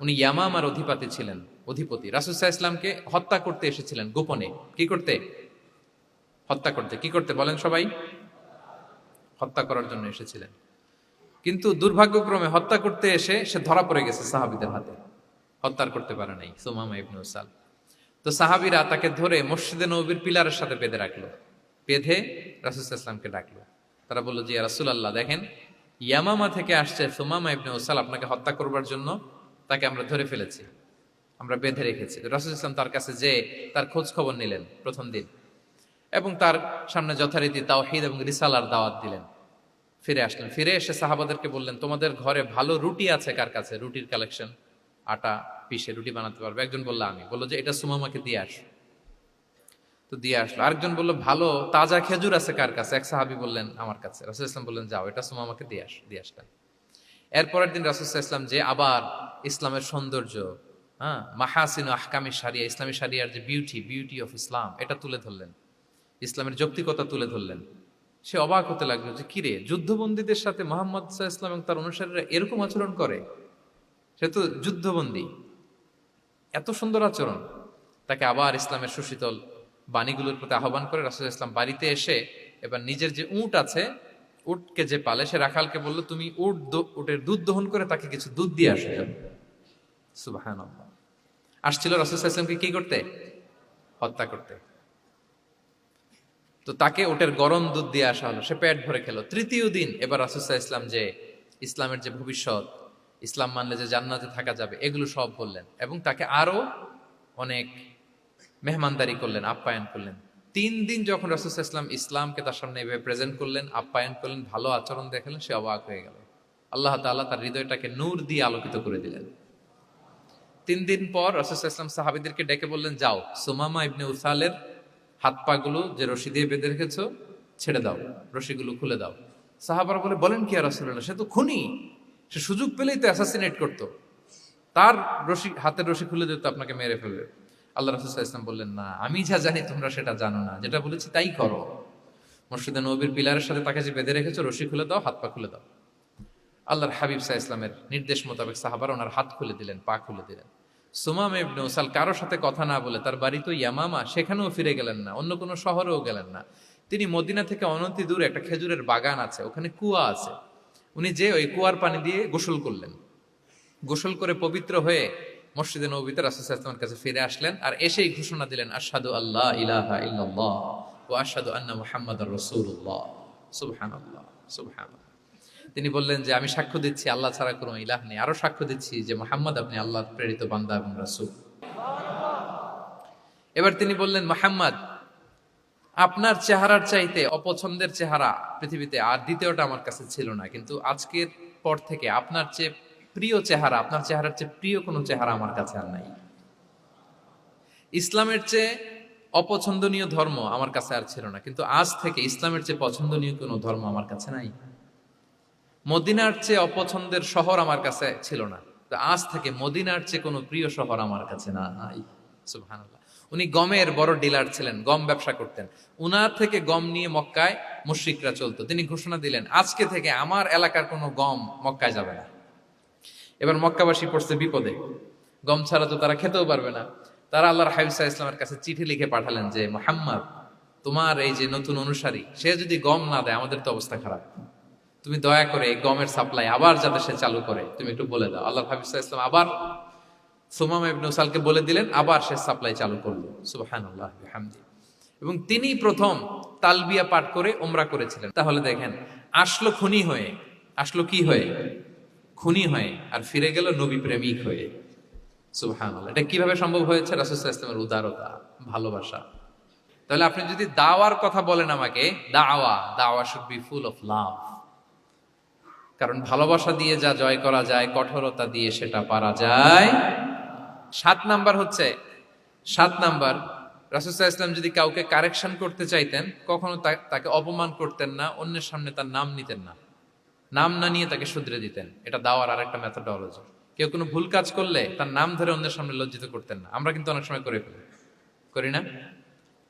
উনি ইয়ামামার অধিপতি ছিলেন, অধিপতি। রাসূল সাল্লাল্লাহু আলাইহি ওয়াসাল্লামকে হত্যা করতে এসেছিলেন গোপনে। কি করতে? হত্যা করতে। কি করতে বলেন সবাই? হত্যা করার জন্য এসেছিলেন। কিন্তু দুর্ভাগ্যক্রমে হত্যা করতে এসে সে ধরা পড়ে গেছে সাহাবীদের হাতে, হত্যার করতে পারে নাই সুমামা ইবনে উসাল। তো সাহাবীরা তাকে ধরে মসজিদে নববীর পিলারের সাথে বেঁধে রাখলো, বেঁধে রাসূল সাল্লাল্লাহু আলাইহি ওয়াসাল্লামকে ডাকলো। তারা বলল, যে ইয়া রাসূলুল্লাহ, দেখেন ইয়ামামা থেকে আসছে সুমামা ইবনে উসাল আপনাকে হত্যা করবার জন্য, তাকে আমরা ধরে ফেলেছি, আমরা বেঁধে রেখেছি। রাসূল সাল্লাল্লাহু আলাইহি ওয়াসাল্লাম তার কাছে যে তার খোঁজ খবর নিলেন প্রথম দিন, এবং তার সামনে যথারীতি তাওহীদ এবং রিসালার দাওয়াত দিলেন। ফিরে আসলেন, ফিরে এসে সাহাবাদেরকে বললেন, তোমাদের ঘরে ভালো রুটি আছে কার কাছে? রুটির কালেকশন, আটা পিষে রুটি বানাতে পারবে। একজন বললো আমি। বললো যে এটা সুমামাকে দিয়ে আস। তো দিয়ে আসলো। আরেকজন বললো ভালো তাজা খেজুর আছে কার কাছে? এক সাহাবী বললেন আমার কাছে। রাসূল ইসলাম বললেন যাও, এটা সুমামাকে দিয়ে আস। দিয়ে আসলেন। এরপরের দিন রাসূল ইসলাম যে আবার ইসলামের সৌন্দর্য, হ্যাঁ, মাহাসিনু আহকামি শারিয়া, ইসলামী শারিয়ার যে বিউটি অফ ইসলাম, এটা তুলে ধরলেন, ইসলামের যৌক্তিকতা তুলে ধরলেন। সে অবাক হতে লাগলো যে কিরে, যুদ্ধবন্দীদের সাথে মুহাম্মদ সাল্লাল্লাহু আলাইহি ওয়াসাল্লাম এবং তার অনুসারীরা এরকম আচরণ করে? সে তো যুদ্ধবন্দী, এত সুন্দর আচরণ। তাকে আবার ইসলামের সুশীতল বাণীগুলোর প্রতি আহ্বান করে রাসূল ইসলাম বাড়িতে এসে এবার নিজের যে উট আছে, উটকে যে পালে, সে রাখালকে বলল, তুমি উটের দুধ দহন করে তাকে কিছু দুধ দিয়ে আসো। সুবহানাল্লাহ। আসছিল রাসূল সাল্লাল্লাহু আলাইহি ওয়াসাল্লামকে কি করতে? হত্যা করতে। তো তাকে ওটের গরম দুধ দিয়ে আসা হলো, সে পেট ভরে খেলো। তৃতীয় দিন এবার রাসূল সাল্লাল্লাহু আলাইহি ওয়াসাল্লাম যে ইসলামের যে ভবিষ্যৎ, ইসলাম মানলে যে জান্নাতে থাকা যাবে, এগুলো সব বললেন, এবং তাকে আরো অনেক মেহমানদারি করলেন, আপ্যায়ন করলেন। 3 দিন যখন রাসূল সাল্লাল্লাহু আলাইহি ওয়াসাল্লাম ইসলামকে তার সামনে এভাবে প্রেজেন্ট করলেন, আপ্যায়ন করলেন, ভালো আচরণ দেখালেন, সে অবাক হয়ে গেল। আল্লাহ তাআলা তার হৃদয়টাকে নূর দিয়ে আলোকিত করে দিলেন। 3 দিন পর রাসূল সাল্লাল্লাহু আলাইহি ওয়াসাল্লাম সাহাবীদেরকে ডেকে বললেন, যাও সুমামা ইবনে উসালের হাত পা গুলো যে রশি দিয়ে বেঁধে রেখেছো ছেড়ে দাও, রশিগুলো খুলে দাও। সাহাবারা বলেন কি ইয়া রাসূলুল্লাহ, সে তো খুনি, সে সুযোগ পেলেই তো অ্যাসাসিনেট করতো, তার রশি, হাতের রশি খুলে দিত, আপনাকে মেরে ফেলবে। আল্লাহ রাসূল সাল্লাল্লাহু আলাইহি ওয়াসাল্লাম বললেন, না, আমি যা জানি তোমরা সেটা জানো না, যেটা বলেছি তাই করো। মসজিদে নববীর পিলারের সাথে তাকে যে বেঁধে রেখেছো, রশি খুলে দাও, হাত পা খুলে দাও। আল্লাহর হাবিব সাল্লাল্লাহু আলাইহি ওয়াসাল্লামের নির্দেশ মোতাবেক সাহাবারা ওনার হাত খুলে দিলেন, পা খুলে দিলেন। সুমামা ইবনে উসাল কারোর সাথে কথা না বলে, তার বাড়ি তো ইয়ামামা, সেখানেও ফিরে গেলেন না, অন্য কোনো শহরেও গেলেন না। তিনি মদিনা থেকে অনতি দূরে একটা খেজুরের বাগান আছে, ওখানে কুয়া আছে, উনি যে ওই কুয়ার পানি দিয়ে গোসল করলেন। গোসল করে পবিত্র হয়ে মসজিদে নববীতে রাসূল সাল্লাল্লাহু আলাইহি ওয়াসাল্লামের কাছে ফিরে আসলেন, আর এসেই ঘোষণা দিলেন, আশহাদু আল্লা ইলাহা ইল্লাল্লাহ ওয়া আশহাদু আন্না মুহাম্মাদার রাসূলুল্লাহ। সুবহানাল্লাহ, সুবহানাল্লাহ। তিনি বললেন যে আমি সাক্ষ্য দিচ্ছি আল্লাহ ছাড়া কোনো ইলাহ নেই, আরো সাক্ষ্য দিচ্ছি যে মুহাম্মদ আপনি আল্লাহর প্রেরিত বান্দা এবং রাসূল। এবার তিনি বললেন, মুহাম্মদ, আপনার চেহারার চাইতে অপছন্দের চেহারা পৃথিবীতে আর দ্বিতীয়টা আমার কাছে ছিল না, কিন্তু আজকের পর থেকে আপনার চেয়ে প্রিয় চেহারা, আপনার চেহারার চেয়ে প্রিয় কোনো চেহারা আমার কাছে আর নাই। ইসলামের চেয়ে অপছন্দনীয় ধর্ম আমার কাছে আর ছিল না, কিন্তু আজ থেকে ইসলামের চেয়ে পছন্দনীয় কোনো ধর্ম আমার কাছে নাই। মদিনার চেয়ে অপছন্দের শহর আমার কাছে ছিল না, আজ থেকে মদিনার চেয়ে কোনো প্রিয় শহর আমার কাছে নাই। সুবহানাল্লাহ। উনি গমের বড় ডিলার ছিলেন, গম ব্যবসা করতেন। উনার থেকে গম নিয়ে মক্কায় মুশরিকরা চলতো। তিনি ঘোষণা দিলেন, আজকে থেকে আমার এলাকার কোনো গম মক্কায় যাবে না। এবার মক্কাবাসী পড়ছে বিপদে, গম ছাড়া তো তারা খেতেও পারবে না। তারা আল্লাহর হাবিব সাল্লাল্লাহু আলাইহি ওয়াসাল্লামের কাছে চিঠি লিখে পাঠালেন যে, মুহাম্মদ, তোমার এই যে নতুন অনুসারী, সে যদি গম না দেয় আমাদের তো অবস্থা খারাপ। তুমি দয়া করে এই গমের সাপ্লাই আবার যাতে সে চালু করে তুমি একটু বলে দাও। আল্লাহর হাবিব সাল্লাল্লাহু আলাইহি ওয়াসাল্লাম আবার সুমামা ইবনে উসালকে বলে দিলেন, আবার সে সাপ্লাই চালু করলো। সুবহানাল্লাহ বিহামদি। এবং তিনি প্রথম তালবিয়া পাঠ করে উমরা করেছিলেন। তাহলে দেখেন, আসলো খুনি হয়ে, আসলো কি হয়ে? খুনি হয়ে, আর ফিরে গেল নবী প্রেমিক হয়ে। সুবহানাল্লাহ। এটা কিভাবে সম্ভব হয়েছে? রাসূল সাল্লাল্লাহু আলাইহি ওয়াসাল্লামের উদারতা, ভালোবাসা। তাহলে আপনি যদি দাওয়ার কথা বলেন আমাকে, দাওয়া should be full of love. কারণ ভালোবাসা দিয়ে যা জয় করা যায়, কঠোরতা দিয়ে সেটা পারা যায়। 7 নাম্বার হচ্ছে, 7 নাম্বার, রাসূল সাল্লাল্লাহু আলাইহি ওয়াসাল্লাম যদি কাউকে কারেকশন করতে চাইতেন, কখনো তাকে অপমান করতেন না, অন্যের সামনে তার নাম নিতেন না, নাম না নিয়ে তাকে শুধরে দিতেন। এটা দাওয়ার আরেকটা মেথডোলজি। কেউ কোনো ভুল কাজ করলে তার নাম ধরে অন্যের সামনে লজ্জিত করতেন না। আমরা কিন্তু অনেক সময় করে ফেলি, করি না?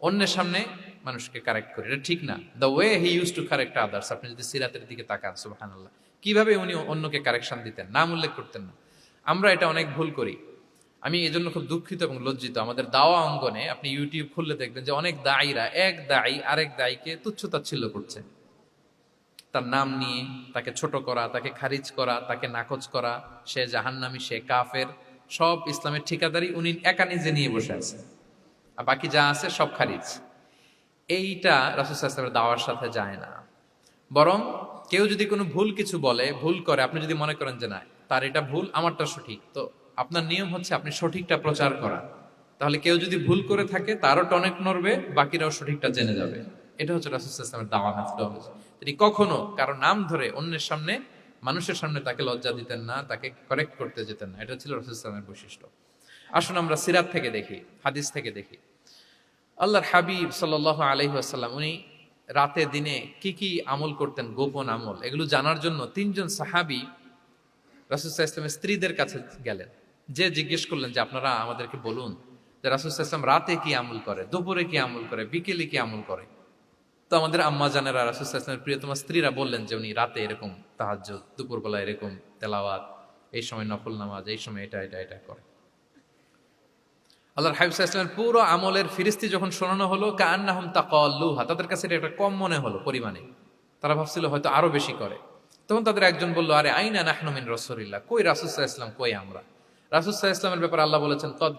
অন্যের সামনে মানুষকে কারেক্ট করি, এটা ঠিক না। The way he use to correct others, আপনি যদি সিরাতের দিকে তাকান, সুবহানাল্লাহ, কিভাবে উনি অন্যকে কারেকশন দিতেন, নাম উল্লেখ করতেন না। আমরা এটা অনেক ভুল করি। আমি এই জন্য খুব দুঃখিত এবং লজ্জিত। আমাদের দাওয়া অঙ্গনে আপনি ইউটিউব খুললে দেখবেন যে অনেক দায়ীরা, এক দায়ী আরেক দায়ীকে তুচ্ছ-তাচ্ছিল্য করছে, তার নাম নিয়ে তাকে ছোট করা, তাকে খারিজ করা, তাকে নাকচ করা, সে জাহান্নামী, সে কাফের, সব ইসলামের ঠিকাদারি উনি একা নিজে নিয়ে বসে আছে, আর বাকি যা আছে সব খারিজ। এইটা রাসূল সাল্লাল্লাহু আলাইহি ওয়াসাল্লামের দাওয়ার সাথে যায় না। বরং কেউ যদি কোনো ভুল কিছু বলে, ভুল করে, আপনি যদি মনে করেন যে না তার এটা ভুল, আমারটা সঠিক, তো আপনার নিয়ম হচ্ছে আপনি সঠিকটা প্রচার করা। তাহলে কেউ যদি ভুল করে থাকে তারও টনক নড়বে, বাকিরাও সঠিকটা জেনে যাবে। এটা হচ্ছে রাসূল সাল্লাল্লাহু আলাইহি ওয়াসাল্লামের দাওয়া মেথডোলজি। তিনি কখনো কারো নাম ধরে অন্যের সামনে, মানুষের সামনে তাকে লজ্জা দিতেন না, তাকে কারেক্ট করতে যেতেন না। এটা ছিল রাসূল সাল্লাল্লাহু আলাইহি ওয়াসাল্লামের বৈশিষ্ট্য। আসুন আমরা সিরাত থেকে দেখি, হাদিস থেকে দেখি। আল্লাহর হাবিব সাল্লাল্লাহু আলাইহি ওয়াসাল্লাম উনি রাতে দিনে কি কি আমল করতেন, গোপন আমল, এগুলো জানার জন্য 3 জন সাহাবী রাসূল সাল্লাল্লাহু আলাইহি ওয়াসাল্লামের স্ত্রীদের কাছে গেলেন। যে জিজ্ঞেস করলেন যে আপনারা আমাদেরকে বলুন যে রাসূল সাল্লাল্লাহু আলাইহি ওয়াসাল্লাম রাতে কি আমল করে, দুপুরে কি আমল করে, বিকেলে কি আমল করে। তো আমাদের আম্মা জানেরা, রাসূল সাল্লাল্লাহু আলাইহি ওয়াসাল্লামের প্রিয়তমা স্ত্রীরা বললেন যে উনি রাতে এরকম তাহাজ্জুদ, দুপুরবেলা এরকম তেলাওয়াত, এই সময় নফল নামাজ, এই সময় এটা এটা এটা করে। আল্লাহর হাবিব সাল্লাল্লাহু আলাইহি ওয়াসাল্লামের পুরো আমলের ফিরিস্তি যখন শোনানো হলো, কাআন্নাহুম তাকাল্লুহা, তাদের কাছে এটা একটা কম মনে হলো পরিমাণে। তারা ভাবছিল হয়তো আরো বেশি করে। তখন তাদের একজন বলল, আরে আইনা নাহনু মিন রাসূলিল্লাহ, কই রাসূল সাল্লাল্লাহু আলাইহি ওয়াসাল্লাম, কই আমরা। রাসূল সাল্লাল্লাহু আলাইহি ওয়াসাল্লামের ব্যাপারে আল্লাহ বলেছেন, কদ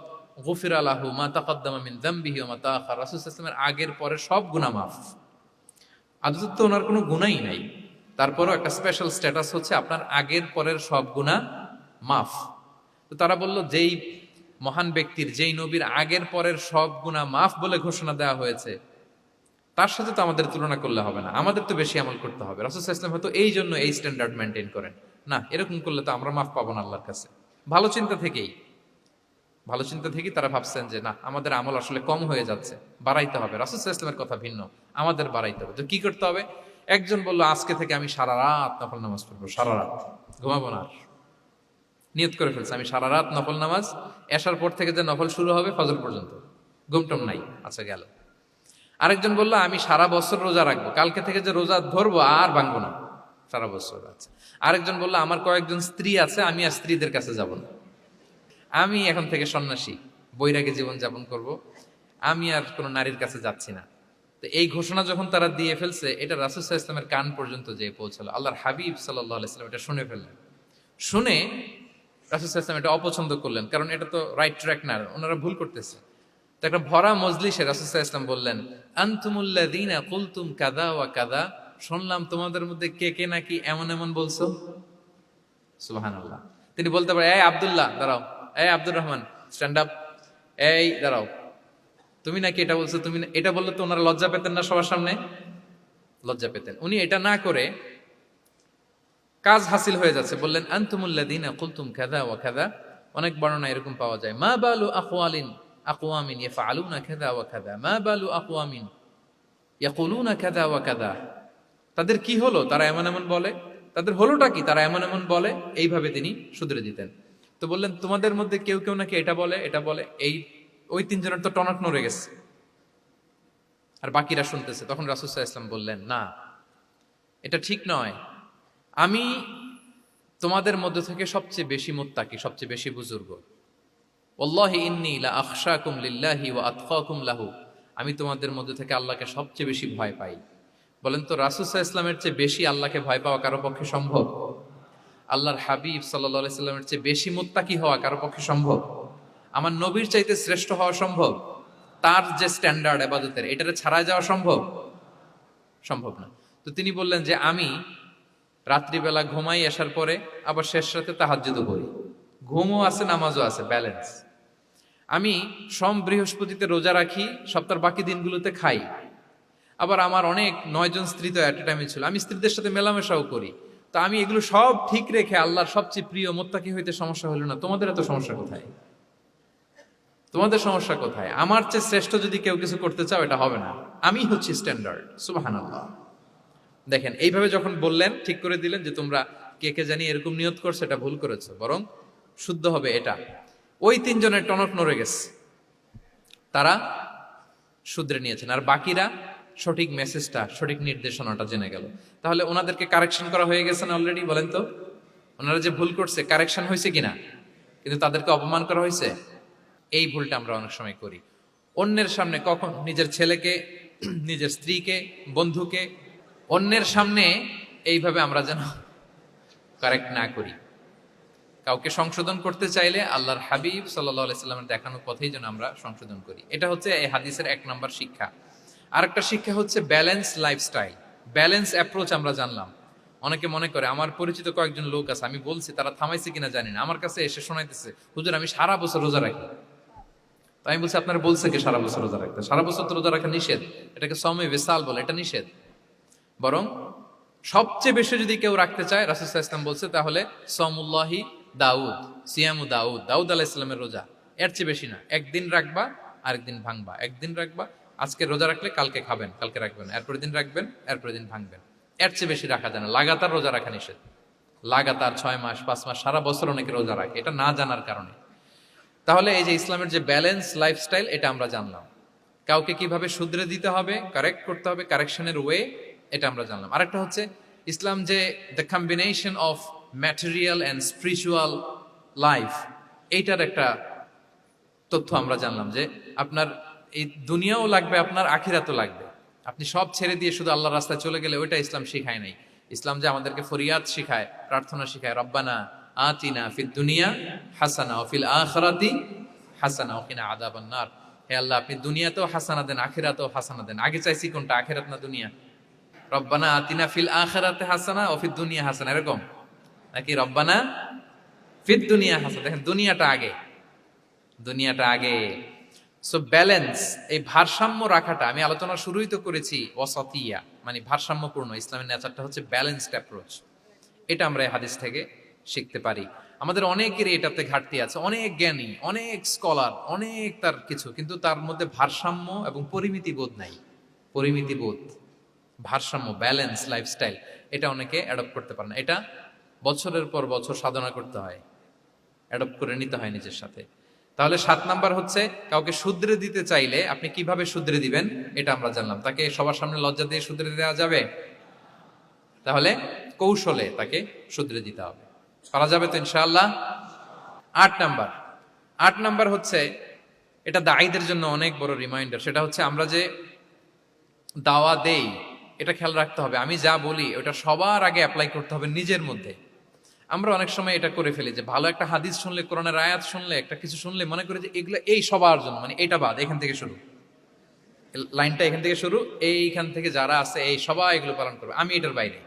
গুফিরা লাহু মা তাকাদ্দামা মিন যামবিহি ওয়া মা তাআখার, রাসূল সাল্লাল্লাহু আলাইহি ওয়াসাল্লামের আগের পরের সব গুনাহ মাফ। আদতে তো ওনার কোনো গুনাহই নাই, তারপরও একটা স্পেশাল স্ট্যাটাস হচ্ছে আপনার আগের পরের সব গুনাহ মাফ। তো তারা বলল, যেই মহান ব্যক্তির, যেই নবীর আগের পরের সব গুনাহ মাফ বলে ঘোষণা দেওয়া হয়েছে, তার সাথে তো আমাদের তুলনা করলে হবে না, আমাদের তো বেশি আমল করতে হবে। রাসূল সাল্লাল্লাহু আলাইহি ওয়াসাল্লাম হয়তো এই জন্য এই স্ট্যান্ডার্ড মেনটেন করেন না, এরকম করলে তো আমরা মাফ পাবো না আল্লাহর কাছে। ভালো চিন্তা থেকেই তারা ভাবছেন যে না, আমাদের আমল আসলে কম হয়ে যাচ্ছে, বাড়াইতে হবে। রাসূল সাল্লাল্লাহু আলাইহি ওয়াসাল্লামের কথা ভিন্ন, আমাদের বাড়াইতে হবে। তো কি করতে হবে? একজন বলল, আজকে থেকে আমি সারা রাত নফল নামাজ পড়বো, সারা রাত ঘুমাবো না। আর নিয়ত করে ফেলছে, আমি সারা রাত নফল নামাজ, এশার পর থেকে যে নফল শুরু হবে ফজর পর্যন্ত, ঘুমটম নাই। আচ্ছা, গেল। আরেকজন বলল, আমি সারা বছর রোজা রাখবো, কালকে থেকে যে রোজা ধরবো আর ভাঙবো না, সারা বছর। আচ্ছা। আরেকজন বলল, আমার কয়েকজন স্ত্রী আছে, আমি আর স্ত্রীদের কাছে যাব না, আমি এখন থেকে সন্ন্যাসী, বৈরাগী জীবন যাপন করব, আমি আর কোনো নারীর কাছে যাচ্ছি না। তো এই ঘোষণা যখন তারা দিয়ে ফেলছে, এটা রাসূল সাল্লাল্লাহু আলাইহি ওয়াসাল্লামের কান পর্যন্ত যেয়ে পৌঁছালো। আল্লাহর হাবিব সাল্লাল্লাহু আলাইহি ওয়াসাল্লাম এটা শুনে ফেললেন। শুনে রাসূল সাল্লাল্লাহু আলাইহি ওয়াসাল্লাম এটা অপছন্দ করলেন, কারণ এটা তো রাইট ট্র্যাক না, ওনারা ভুল করতেছে। তো একটা ভরা মজলিসে রাসূল সাল্লাল্লাহু আলাইহি ওয়াসাল্লাম বললেন, আনতুমুল্লাযীনা কুলতুম কাযা ওয়া কাযা, শুনলাম তোমাদের মধ্যে কে কে নাকি এমন এমন বলছো। সুবহানাল্লাহ। তিনি বলতে পারে, এই আব্দুল্লাহ দাঁড়াও, এই আব্দুর রহমান স্ট্যান্ড আপ, এই দাঁড়াও, তুমি নাকি এটা বলছো, তুমি এটা বললে তো ওনারা লজ্জা পেতেন না? সবার সামনে লজ্জা পেতেন। উনি এটা না করে কাজ হাসিল হয়ে যাচ্ছে, বললেন আনতুমুল্লাযীনা কুলতুম কাযা ওয়া কাযা। অনেক বর্ণনা এরকম পাওয়া যায়, মা বালু আকওয়ামিন ইয়াফআলুনা কাযা ওয়া কাযা, মা বালু আকওয়ামিন ইয়াকুলুনা কাযা ওয়া কাযা। তাদের কি হলো, তারা এমন এমন বলে, তাদের হলোটা কি, তারা এমন এমন বলে। এইভাবে তিনি শুধরে দিতেন। তো বললেন, তোমাদের মধ্যে কেউ কেউ নাকি এটা বলে, এটা বলে, এই ওই তিনজনের তো টনক নড়ে গেছে, আর বাকিরা শুনতেছে। তখন রাসূল সাল্লাল্লাহু আলাইহি ওয়াসাল্লাম বললেন, না, এটা ঠিক নয়। আমি তোমাদের মধ্যে থেকে সবচেয়ে বেশি মুত্তাকি, সবচেয়ে বেশি বুজুর্গ। ওয়াল্লাহি ইন্নী লা আখশাকুম লিল্লাহি ওয়া আতকাকুম লাহু। আমি তোমাদের মধ্যে থেকে আল্লাহকে সবচেয়ে বেশি ভয় পাই। বলেন তো, রাসূল সাল্লাল্লাহু আলাইহি ওয়াসাল্লামের চেয়ে বেশি আল্লাহকে ভয় পাওয়া কারো পক্ষে সম্ভব? আল্লাহর হাবিব সাল্লাল্লাহু আলাইহি সাল্লামের চেয়ে বেশি মুত্তাকি হওয়া কারো পক্ষে সম্ভব? আমার নবীর চাইতে শ্রেষ্ঠ হওয়া সম্ভব? তার যে স্ট্যান্ডার্ড ইবাদতের, এটারে ছাড়া যাওয়া সম্ভব? সম্ভব না। তো তিনি বললেন যে আমি রাত্রিবেলা ঘুমাই আসার পরে, আবার শেষ রাতে তাহাজ্জুদও করি। ঘুমও আছে, নামাজও আছে, ব্যালেন্স। আমি সোম বৃহস্পতিতে রোজা রাখি, সপ্তাহের বাকি দিনগুলোতে খাই। আবার আমার অনেক 9 জন স্ত্রী তো অ্যাট এ টাইমে ছিল, আমি স্ত্রীদের সাথে মেলামেশাও করি। তো আমি এগুলো সব ঠিক রেখে আল্লাহর সবচেয়ে প্রিয় মুত্তাকি হইতে সমস্যা হলো না। তোমাদের এত সমস্যা কোথায়? তোমাদের সমস্যা কোথায়? আমার চেয়ে শ্রেষ্ঠ যদি কেউ কিছু করতে চাও, এটা হবে না। আমি হচ্ছি স্ট্যান্ডার্ড। সুবহানাল্লাহ। দেখেন, এইভাবে যখন বললেন, ঠিক করে দিলেন যে তোমরা কে কে জানি এরকম নিয়ত করছো, এটা ভুল করেছো, বরং শুদ্ধ হবে এটা। ওই তিনজনের টনক নড়ে গেছে, তারা শুধরে নিয়েছেন, আর বাকিরা সঠিক মেসেজটা, সঠিক নির্দেশনাটা জেনে গেল। তাহলে ওনাদেরকে কারেকশন করা হয়ে গেছে না অলরেডি? বলেন তো, ওনারা যে ভুল করছে, কারেকশন হয়েছে কিনা? কিন্তু তাদেরকে অপমান করা হয়েছে। এই ভুলটা আমরা অনেক সময় করি। অন্যের সামনে, কখন নিজের ছেলেকে, নিজের স্ত্রীকে, বন্ধুকে, অন্যের সামনে এইভাবে আমরা যেন কারেক্ট না করি। কাউকে সংশোধন করতে চাইলে আল্লাহর হাবিব সাল্লাল্লাহু আলাইহি সাল্লামের দেখানো পথেই যেন আমরা সংশোধন করি। এটা হচ্ছে এই হাদিসের 1 নম্বর শিক্ষা। আরেকটা শিক্ষা হচ্ছে ব্যালেন্স লাইফস্টাইল, ব্যালেন্স অ্যাপ্রোচ। আমরা জানলাম, অনেকে মনে করে, আমার পরিচিত কয়েকজন লোক আছে, আমি বলছি, তারা থামাইছে কিনা জানি না, আমার কাছে এসে শোনাইতেছে, হুজুর আমি সারা বছর রোজা রাখি। তো আমি বলছি, আপনারা বলছে কি সারা বছর রোজা রাখতে? সারা বছর তো রোজা রাখা নিষেধ, এটাকে সওমে বিসাল বলে, এটা নিষেধ। বরং সবচেয়ে বেশি যদি কেউ রাখতে চায়, রাসূল সাল্লাল্লাহু আলাইহি ওয়াসাল্লাম বলছে, তাহলে সাওমুল্লাহি দাউদ, সিয়ামু দাউদ, দাউদ আলাইহিস সালামের রোজা। এর চেয়ে বেশি না। একদিন রাখবা, আরেকদিন ভাঙবা, একদিন রাখবা, আজকে রোজা রাখলে কালকে খাবেন, কালকে রাখবেন, এরপরের দিন রাখবেন, এরপরের দিন ভাঙবেন। এর চেয়ে বেশি রাখা যায় না। লাগাতার রোজা রাখা নিষেধ। লাগাতার 6 মাস, 5 মাস, সারা বছর অনেকে রোজা রাখে, এটা না জানার কারণে। তাহলে এই যে ইসলামের যে ব্যালেন্স লাইফস্টাইল, এটা আমরা জানলাম। কাউকে কিভাবে শুধরে দিতে হবে, কারেক্ট করতে হবে, কারেকশনের ওয়ে, এটা আমরা জানলাম। আরেকটা হচ্ছে ইসলাম যে the combination of material and spiritual life, এইটার একটা তথ্য আমরা জানলাম যে আপনার এই দুনিয়াও লাগবে, আপনার আখিরাতও লাগবে। আপনি সব ছেড়ে দিয়ে শুধু আল্লাহর রাস্তায় চলে গেলে ওইটা ইসলাম শিখায় নাই। ইসলাম যে আমাদেরকে ফরিয়াদ শিখায়, প্রার্থনা শিখায়, রব্বানা আতিনা ফিদ দুনিয়া হাসানা ওয়া ফিল আখিরাতি হাসানা ওয়া কিনা আযাবান নার। হে আল্লাহ, আপনি দুনিয়াতেও হাসানা দেন, আখিরাতেও হাসানা দেন। আগে চাইছি কোনটা, আখিরাত না দুনিয়া? রব্বানা আতিনা ফিল আখিরাতি হাসানা ওয়া ফিদ দুনিয়া হাসানা, এরকম নাকি রব্বানা ফিদ দুনিয়া হাসানা? দেখেন, দুনিয়াটা আগে, দুনিয়াটা আগে। সো ব্যালেন্স, এই ভারসাম্য রাখাটা, আমি আলোচনা শুরুই তো করেছি ওয়াসাতিয়া, মানে ভারসাম্যপূর্ণ। ইসলামের নেচারটা হচ্ছে ব্যালেন্সড অ্যাপ্রোচ। এটা আমরা এই হাদিস থেকে শিখতে পারি। আমাদের অনেকেরই এটাতে ঘাটতি আছে, অনেক জ্ঞানী, অনেক স্কলার, অনেক তার কিছু, কিন্তু তার মধ্যে ভারসাম্য এবং পরিমিতি বোধ নাই। পরিমিতি বোধ, ভারসাম্য, ব্যালেন্স লাইফস্টাইল, এটা অনেকে অ্যাডপ্ট করতে পারে না। এটা বছরের পর বছর সাধনা করতে হয়, অ্যাডপ্ট করে নিতে হয় নিজের সাথে। তাহলে 7 নাম্বার হচ্ছে, কাউকে শুধরে দিতে চাইলে আপনি কিভাবে শুধরে দিবেন, এটা আমরা জানলাম। তাকে সবার সামনে লজ্জা দিয়ে শুধরে দেওয়া যাবে? তাহলে কৌশলে তাকে শুধরে দিতে হবে। পারা যাবে তো ইনশাআল্লাহ? 8 নাম্বার হচ্ছে, এটা দায়ীদের জন্য অনেক বড় রিমাইন্ডার। সেটা হচ্ছে, আমরা যে দাওয়া দেই, এটা খেয়াল রাখতে হবে, আমি যা বলি ওটা সবার আগে অ্যাপ্লাই করতে হবে নিজের মধ্যে। আমরা অনেক সময় এটা করে ফেলি যে ভালো একটা হাদিস শুনলে, কোরআনের আয়াত শুনলে, একটা কিছু শুনলে মনে করি যে এগুলো এই সবার জন্য, মানে এটা বাদ, এখান থেকে শুরু, লাইনটা এখান থেকে শুরু, এইখান থেকে যারা আছে এই সবাই এগুলো পালন করবে, আমি এটার বাইরে।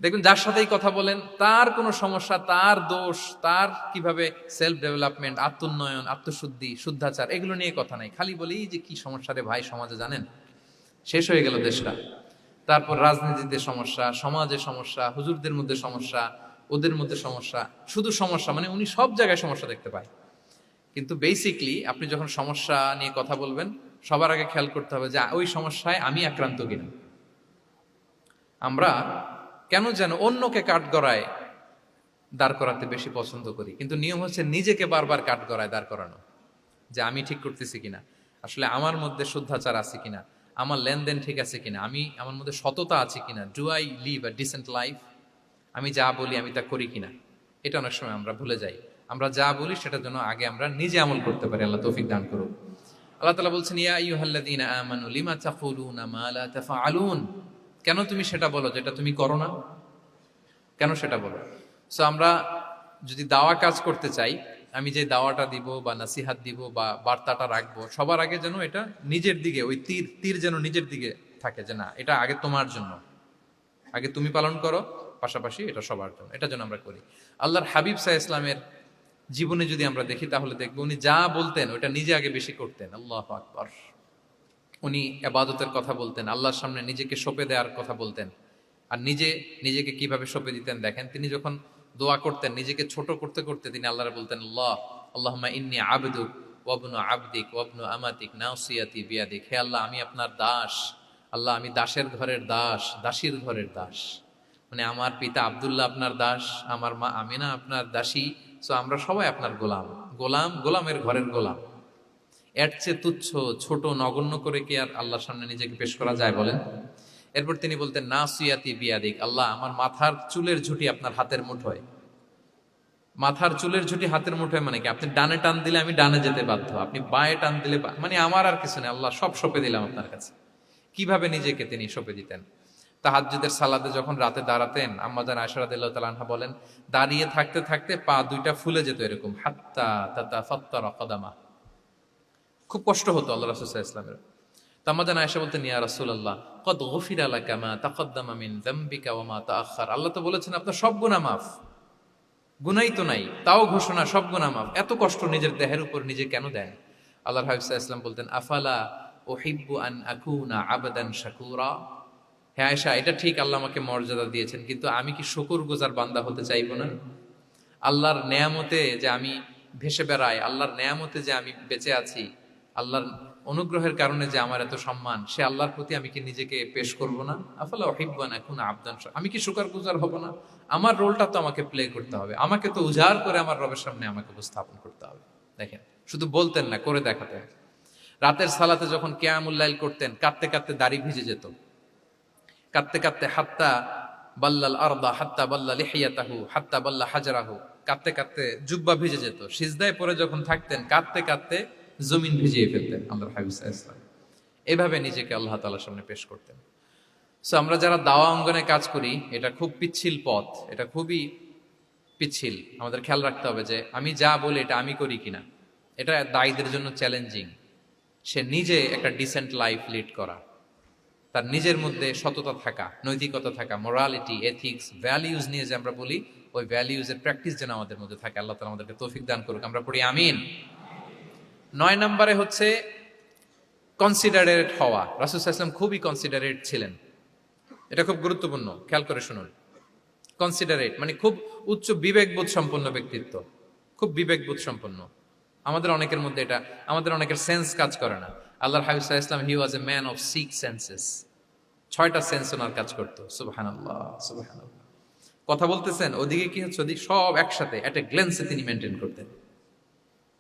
দেখুন, যার সাথেই কথা বলেন তার কোনো সমস্যা, তার দোষ, তার কিভাবে সেলফ ডেভেলপমেন্ট, আত্মোন্নয়ন, আত্মশুদ্ধি, শুদ্ধাচার, এগুলো নিয়ে কথা নাই। খালি বলি যে কি সমস্যা রে ভাই সমাজে, জানেন, শেষ হয়ে গেল দেশটা। তারপর রাজনীতিতে সমস্যা, সমাজে সমস্যা, হুজুরদের মধ্যে সমস্যা, ওদের মধ্যে সমস্যা, শুধু সমস্যা, মানে উনি সব জায়গায় সমস্যা দেখতে পায়। কিন্তু বেসিকলি আপনি যখন সমস্যা নিয়ে কথা বলবেন, সবার আগে খেয়াল করতে হবে যে ওই সমস্যায় আমি আক্রান্ত কিনা। আমরা কেন যেন অন্যকে কাঠগড়ায় দাঁড় করাতে বেশি পছন্দ করি, কিন্তু নিয়ম হচ্ছে নিজেকে বারবার কাঠগড়ায় দাঁড় করানো। যে আমি ঠিক করতেছি কিনা, আসলে আমার মধ্যে শুদ্ধাচার আছে কিনা, আমার লেনদেন ঠিক আছে কিনা, আমি আমার মধ্যে সততা আছে কিনা, do I live a decent life, আমি যা বলি আমি তা করি কিনা। এটা অনেক সময় আমরা ভুলে যাই। আমরা যা বলি সেটার জন্য আগে আমরা নিজে আমল করতে পারি। আল্লাহ তৌফিক দান করুন। আল্লাহ তাআলা বলছেন, ইয়া আইয়ুহাল্লাযীনা আমানু লিমা তাকুলুনা মা লা তাফআলুন, কেন তুমি সেটা বলো যেটা তুমি করো না, কেন সেটা বলো। সো আমরা যদি দাওয়া কাজ করতে চাই, আমি যে দাওয়াটা দিব বা নাসিহাত দিব বা বার্তাটা রাখবো, সবার আগে যেন এটা নিজের দিকে, ওই তীর তীর যেন নিজের দিকে থাকে, যে না এটা আগে তোমার জন্য, আগে তুমি পালন করো, পাশাপাশি এটা সবার জন্য, এটা যেন আমরা করি। আল্লাহর হাবিব সাল্লাল্লাহু আলাইহি ইসলামের জীবনে যদি আমরা দেখি তাহলে দেখবো উনি যা বলতেন ওটা নিজে আগে বেশি করতেন। আল্লাহু আকবার। উনি ইবাদতের কথা বলতেন, আল্লাহর সামনে নিজেকে সঁপে দেওয়ার কথা বলতেন। আর নিজেকে কিভাবে সঁপে দিতেন দেখেন, তিনি যখন দোয়া করতেন নিজেকে ছোট করতে করতে তিনি আল্লাহরে বলতেন, আল্লাহুম্মা ইন্নী আবদুক ওয়া ইবনু আবদিক ওয়া ইবনু আমাতিক নাসিয়াতি বিয়াদিক, হে আল্লাহ আমি আপনার দাস, আল্লাহ আমি দাসের ঘরের দাস, দাসীর ঘরের দাস। মানে আমার পিতা আব্দুল্লাহ আপনার দাস, আমার মা আমিনা আপনার দাসী। সো আমরা সবাই আপনার গোলামের ঘরের গোলাম। এর চেয়ে তুচ্ছ, ছোট, নগণ্য করে কি আর আল্লাহর সামনে নিজেকে পেশ করা যায় বলেন? এরপর তিনি বলতেন, নাসিয়াতি বিয়াদিক, আল্লাহ আমার মাথার চুলের ঝুঁটি আপনার হাতের মুঠোয়। মাথার চুলের ঝুঁটি হাতের মুঠোয় মানে কি, আপনি ডানে টান দিলে আমি ডানে যেতে বাধ্য, আপনি বাঁয়ে টান দিলে মানে আমার আর কিছু নেই, আল্লাহ সব সঁপে দিলাম আপনার কাছে। কিভাবে নিজেকে তিনি সঁপে দিতেন। তাহাজ্জুদের সালাতে যখন রাতে দাঁড়াতেন, আম্মা জান আয়েশা রাদিয়াল্লাহু তাআলা আনহা বলেন, দাঁড়িয়ে থাকতে থাকতে পা দুইটা ফুলে যেত এরকম, হাত্তা তাতাফাত্তারা কদামা, খুব কষ্ট হতো আল্লাহ রাসূল সাল্লাল্লাহু আলাইহি ওয়াসাল্লামের। তো আম্মা জান আয়েশা বলতেন, ইয়া রাসূলুল্লাহ কদ গুফিরা লাকা মা তাকদ্দামা মিন যামবিকা ওয়া মা তাআখার, আল্লাহ তো বলেছেন আপনার সব গুনাহ মাফ, গুনাই তো নাই, তাও ঘোষণা সব গুনাহ মাফ, এত কষ্ট নিজের দেহের উপর নিজে কেন দেন? আল্লাহর হাবিব সাল্লাল্লাহু আলাইহি ওয়াসাল্লাম বলতেন, আফালা উহিব্বু আন আকুনা আবদান শাকুরা, হ্যাঁ আয়েশা এটা ঠিক, আল্লাহ আমাকে মর্যাদা দিয়েছেন, কিন্তু আমি কি শুকরগুজার বান্দা হতে চাইবো না? আল্লাহর নেয়ামতে যে আমি ভেসে বেড়াই, আল্লাহর নেয়ামতে যে আমি বেঁচে আছি, আল্লাহর অনুগ্রহের কারণে যে আমার এত সম্মান, সে আল্লাহর প্রতি আমি কি নিজেকে পেশ করব না? আফালা উহিব্বু আন আকুনা আবদান শাকুরা, আমি কি শুকরগুজার হব না? আমার রোলটা তো আমাকে প্লে করতে হবে, আমাকে তো উজাড় করে আমার রবের সামনে আমাকে উপস্থাপন করতে হবে। দেখেন, শুধু বলতেন না, করে দেখাতেন। রাতের সালাতে যখন কিয়ামুল লাইল করতেন, কাঁদতে কাঁদতে দাড়ি ভিজে যেত, কাঁদতে কাঁদতে হাত্তা বাল্লাল আরদা হাত্তা বাল্লা লিহিয়াতাহু হাত্তা বাল্লা হাজারাহু, কাঁদতে কাঁদতে জুব্বা ভিজে যেত। সিজদায় পরে যখন থাকতেন কাঁদতে কাঁদতে জমিন ভিজিয়ে ফেলতেন আল্লাহর হাবিব সাল্লাল্লাহু আলাইহি ওয়াসাল্লাম। এভাবে নিজেকে আল্লাহ তাআলার সামনে পেশ করতেন। সো আমরা যারা দাওয়া অঙ্গনে কাজ করি, এটা খুব পিচ্ছিল পথ, এটা খুবই পিচ্ছিল। আমাদের খেয়াল রাখতে হবে যে আমি যা বলি এটা আমি করি কিনা। এটা দায়ীদের জন্য চ্যালেঞ্জিং। সে নিজে একটা ডিসেন্ট লাইফ লিড করা, তার নিজের মধ্যে সততা থাকা, নৈতিকতা থাকা, মোরালিটি, এথিক্স, ভ্যালিউজ নিয়ে যে আমরা বলি, ওই ভ্যালিউজের প্র্যাকটিস যেন আমাদের মধ্যে থাকে। আল্লাহ তাআলা আমাদেরকে তৌফিক দান করুক, আমরা পড়ি আমিন। 9 নম্বরে হচ্ছে কনসিডারেট হওয়া। রাসূল সাল্লাল্লাহু আলাইহি ওয়াসাল্লাম খুবই কনসিডারেট ছিলেন, এটা খুব গুরুত্বপূর্ণ, খেয়াল করে শুনুন। কনসিডারেট মানে খুব উচ্চ বিবেকবোধ সম্পন্ন ব্যক্তিত্ব, খুব বিবেকবোধ সম্পন্ন। আমাদের অনেকের মধ্যে এটা, আমাদের অনেকের সেন্স কাজ করে না। আল্লাহর হাবিব সাল্লাল্লাহু আলাইহি ওয়াসাল্লাম, he was a man of 6 senses, 6টা সেন্স ওনার কাজ করতো। সুবহানাল্লাহ, সুবহানাল্লাহ। কথা বলতেছেন, ওদিকে কি হচ্ছে, ওদিকে সব একসাথে এট এ গ্ল্যান্সে তিনি মেনটেন করতেন।